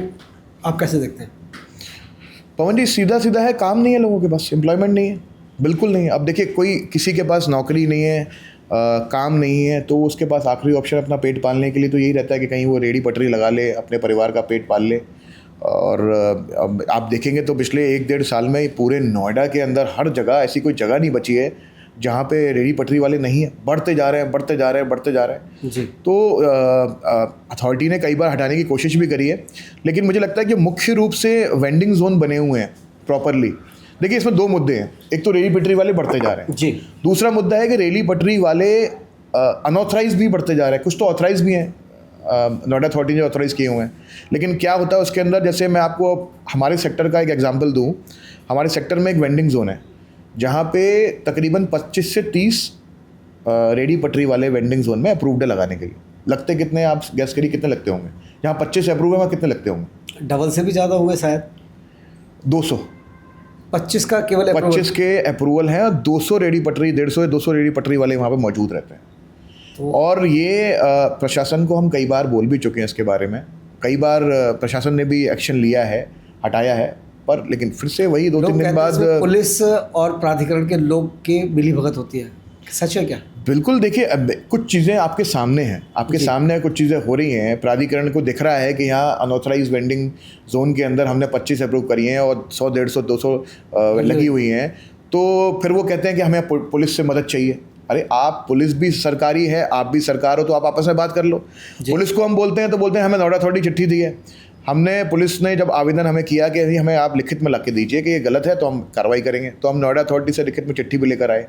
आप कैसे देखते हैं? पवन जी, सीधा सीधा है, काम नहीं है लोगों के पास, एम्प्लॉयमेंट नहीं है, बिल्कुल नहीं है। अब देखिए, कोई किसी के पास नौकरी नहीं है, काम नहीं है, तो उसके पास आखिरी ऑप्शन अपना पेट पालने के लिए तो यही रहता है कि कहीं वो रेडी पटरी लगा ले, अपने परिवार का पेट पाल ले। और अब आप देखेंगे तो पिछले 1-1.5 साल में पूरे नोएडा के अंदर हर जगह ऐसी कोई जगह नहीं बची है जहाँ पे रेडी पटरी वाले नहीं है। बढ़ते जा रहे हैं, बढ़ते जा रहे हैं, बढ़ते जा रहे हैं जी। तो अथॉरिटी ने कई बार हटाने की कोशिश भी करी है, लेकिन मुझे लगता है कि मुख्य रूप से वेंडिंग जोन बने हुए हैं प्रॉपरली। देखिए, इसमें 2 मुद्दे हैं, एक तो रेडी पटरी वाले बढ़ते जा रहे हैं जी, दूसरा मुद्दा है कि रेडी पटरी वाले अनऑथराइज भी बढ़ते जा रहे हैं। कुछ तो ऑथराइज भी हैं, नोएडा अथॉरिटी ने ऑथराइज़ किए हुए हैं, लेकिन क्या होता है उसके अंदर, जैसे मैं आपको हमारे सेक्टर का एक एग्जांपल दूं, हमारे सेक्टर में एक वेंडिंग जोन है जहां पे तकरीबन 25 से 30 रेडी पटरी वाले वेंडिंग जोन में अप्रूव्ड है लगाने के लिए। लगते कितने, आप गैस करिए कितने लगते होंगे? जहाँ 25 अप्रूव है वहाँ कितने लगते होंगे? डबल से भी ज़्यादा होंगे शायद। 200। 25 का केवल 25 के अप्रूवल हैं और 200 रेडी पटरी, 150 या 200 रेडी पटरी वाले वहाँ पे मौजूद रहते हैं। और ये प्रशासन को हम कई बार बोल भी चुके हैं इसके बारे में, कई बार प्रशासन ने भी एक्शन लिया है, हटाया है, पर लेकिन फिर से वही 2-3 दिन बाद पुलिस और प्राधिकरण के लोग के मिलीभगत होती है। सच है क्या? बिल्कुल। देखिए, अब कुछ चीज़ें आपके सामने हैं, आपके सामने कुछ चीज़ें हो रही हैं, प्राधिकरण को दिख रहा है कि यहाँ अनऑथराइज वेंडिंग जोन के अंदर हमने 25 अप्रूव करी हैं और 100, 150, 200 लगी हुई हैं, तो फिर वो कहते हैं कि हमें पुलिस से मदद चाहिए। अरे आप, पुलिस भी सरकारी है, आप भी सरकार हो, तो आप आपस में बात कर लो। पुलिस को हम बोलते हैं तो बोलते हैं हमें नोएडा अथॉरिटी चिट्ठी दी है, हमने, पुलिस ने जब आवेदन हमें किया कि हमें आप लिखित में ला के दीजिए कि ये गलत है तो हम कार्रवाई करेंगे, तो हम नोएडा अथॉरिटी से लिखित में चिट्ठी भी लेकर आए,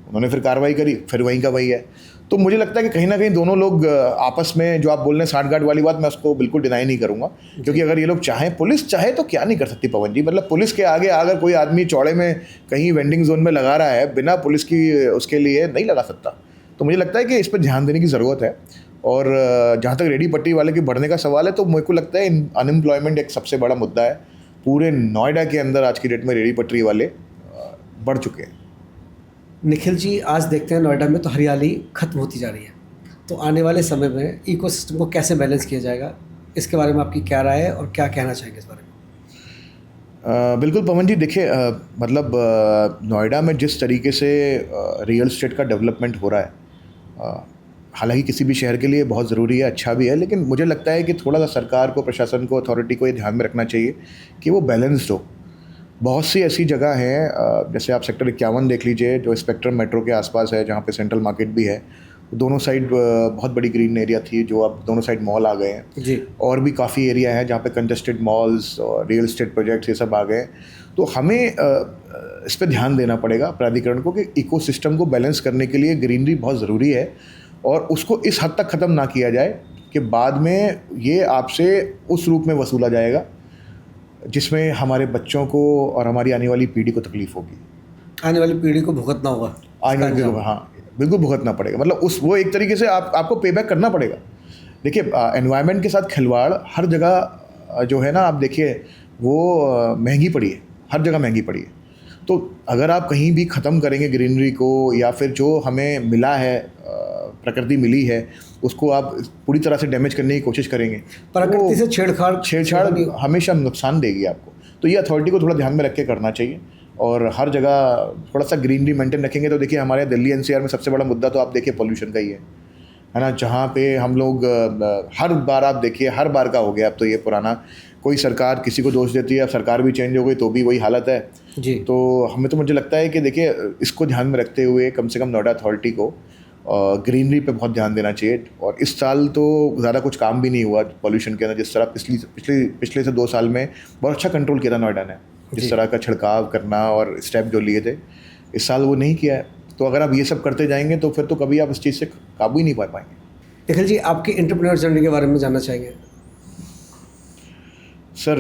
उन्होंने फिर कार्रवाई करी, फिर वहीं का वही है। तो मुझे लगता है कि कहीं ना कहीं दोनों लोग आपस में, जो आप बोल रहे हैं साठगांठ वाली बात, मैं उसको बिल्कुल डिनाई नहीं करूँगा, क्योंकि अगर ये लोग चाहें, पुलिस चाहे तो क्या नहीं कर सकती पवन जी। पुलिस के आगे अगर कोई आदमी चौड़े में कहीं वेंडिंग जोन में लगा रहा है, बिना पुलिस की उसके लिए नहीं लगा सकता। तो मुझे लगता है कि इस पर ध्यान देने की ज़रूरत है। और जहाँ तक रेडी पट्टी वाले के बढ़ने का सवाल है, तो मेरे को लगता है अनएम्प्लॉयमेंट एक सबसे बड़ा मुद्दा है। पूरे नोएडा के अंदर आज की डेट में रेडी पटरी वाले बढ़ चुके हैं। निखिल जी, आज देखते हैं नोएडा में तो हरियाली खत्म होती जा रही है, तो आने वाले समय में इकोसिस्टम को कैसे बैलेंस किया जाएगा, इसके बारे में आपकी क्या राय है और क्या कहना चाहेंगे इस बारे में? बिल्कुल पवन जी, देखिए, नोएडा में जिस तरीके से रियल एस्टेट का डेवलपमेंट हो रहा है, हालांकि किसी भी शहर के लिए बहुत ज़रूरी है, अच्छा भी है, लेकिन मुझे लगता है कि थोड़ा सा सरकार को, प्रशासन को, अथॉरिटी को ये ध्यान में रखना चाहिए कि वो बैलेंस्ड हो। बहुत सी ऐसी जगह हैं, जैसे आप सेक्टर 51 देख लीजिए, जो स्पेक्ट्रम मेट्रो के आसपास है, जहाँ पे सेंट्रल मार्केट भी है, दोनों साइड बहुत बड़ी ग्रीन एरिया थी, जो अब दोनों साइड मॉल आ गए हैं जी। और भी काफ़ी एरिया है जहाँ पे कंटेस्टेड मॉल्स और रियल एस्टेट प्रोजेक्ट्स ये सब आ गए। तो हमें इस पे ध्यान देना पड़ेगा प्राधिकरण को कि इकोसिस्टम को बैलेंस करने के लिए ग्रीनरी बहुत ज़रूरी है और उसको इस हद तक ख़त्म ना किया जाए कि बाद में ये आपसे उस रूप में वसूला जाएगा जिसमें हमारे बच्चों को और हमारी आने वाली पीढ़ी को तकलीफ़ होगी, आने वाली पीढ़ी को भुगतना होगा। आने वाली पीढ़ी को, हाँ बिल्कुल भुगतना पड़ेगा। मतलब वो एक तरीके से आपको पे बैक करना पड़ेगा। देखिए एनवायरनमेंट के साथ खिलवाड़ हर जगह जो है ना, आप देखिए वो महंगी पड़ी है, हर जगह महंगी पड़ी है। तो अगर आप कहीं भी ख़त्म करेंगे ग्रीनरी को या फिर जो हमें मिला है, प्रकृति मिली है, उसको आप पूरी तरह से डैमेज करने की कोशिश करेंगे, प्रकृति से छेड़छाड़ हमेशा नुकसान देगी आपको। तो ये अथॉरिटी को थोड़ा ध्यान में रख के करना चाहिए और हर जगह थोड़ा सा ग्रीनरी मेंटेन रखेंगे। तो देखिए हमारे दिल्ली एनसीआर में सबसे बड़ा मुद्दा तो आप देखिए पोल्यूशन का ही है ना, जहाँ पे हम लोग हर बार आप देखिए हर बार का हो गया अब तो ये पुराना, कोई सरकार किसी को दोष देती है, अब सरकार भी चेंज हो गई तो भी वही हालत है जी। तो हमें तो मुझे लगता है कि देखिए इसको ध्यान में रखते हुए कम से कम नोएडा अथॉरिटी को ग्रीनरी पे बहुत ध्यान देना चाहिए। और इस साल तो ज़्यादा कुछ काम भी नहीं हुआ पॉल्यूशन के अंदर, जिस तरह पिछले से 2 साल में बहुत अच्छा कंट्रोल किया था नोएडा ने, जिस तरह का छिड़काव करना और स्टेप जो लिए थे, इस साल वो नहीं किया है। तो अगर आप ये सब करते जाएंगे तो फिर तो कभी आप इस चीज़ से काबू ही नहीं पा पाएंगे। निखिल जी, आपकी एंटरप्रेन्योर जर्नी के बारे में जानना चाहेंगे। सर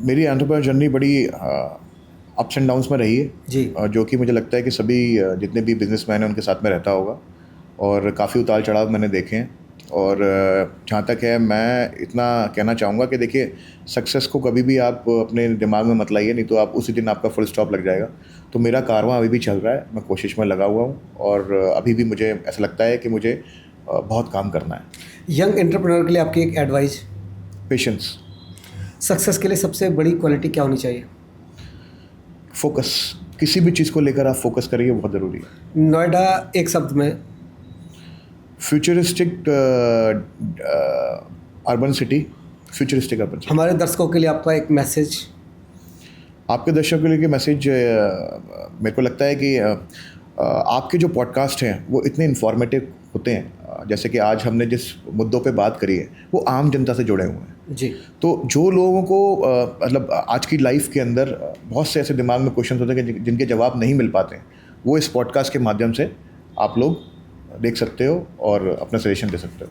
मेरी एंटरप्रेन्योर जर्नी बड़ी अप्स एंड डाउन्स में रही है जी। जो कि मुझे लगता है कि सभी जितने भी बिजनेसमैन हैं उनके साथ में रहता होगा, और काफ़ी उतार चढ़ाव मैंने देखे हैं। और जहाँ तक है मैं इतना कहना चाहूँगा कि देखिए सक्सेस को कभी भी आप अपने दिमाग में मत लाइए, नहीं तो आप उसी दिन आपका फुल स्टॉप लग जाएगा। तो मेरा कारवां अभी भी चल रहा है, मैं कोशिश में लगा हुआ हूँ और अभी भी मुझे ऐसा लगता है कि मुझे बहुत काम करना है। यंग एंटरप्रेन्योर के लिए आपकी एक एडवाइस। पेशेंस। सक्सेस के लिए सबसे बड़ी क्वालिटी क्या होनी चाहिए? फोकस। किसी भी चीज़ को लेकर आप फोकस करिए, बहुत ज़रूरी है। नोएडा एक शब्द में। Futuristic urban city, futuristic urban city. हमारे दर्शकों के लिए आपका एक मैसेज। आपके दर्शकों के लिए मैसेज मेरे को लगता है कि आपके जो पॉडकास्ट हैं वो इतने इन्फॉर्मेटिव होते हैं, जैसे कि आज हमने जिस मुद्दों पे बात करी है वो आम जनता से जुड़े हुए हैं जी। तो जो लोगों को मतलब आज की लाइफ के अंदर बहुत से ऐसे दिमाग में क्वेश्चन होते हैं कि जिनके जवाब नहीं मिल पाते हैं, वो इस पॉडकास्ट के माध्यम से आप लोग देख सकते हो और अपना सजेशन दे सकते हो।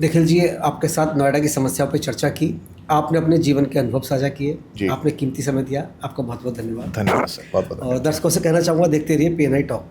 निखिल जी, आपके साथ नोएडा की समस्याओं पर चर्चा की, आपने अपने जीवन के अनुभव साझा किए, आपने कीमती समय दिया, आपका बहुत बहुत धन्यवाद। धन्यवाद सर, बहुत बहुत। और दर्शकों से कहना चाहूँगा, देखते रहिए PNI टॉक।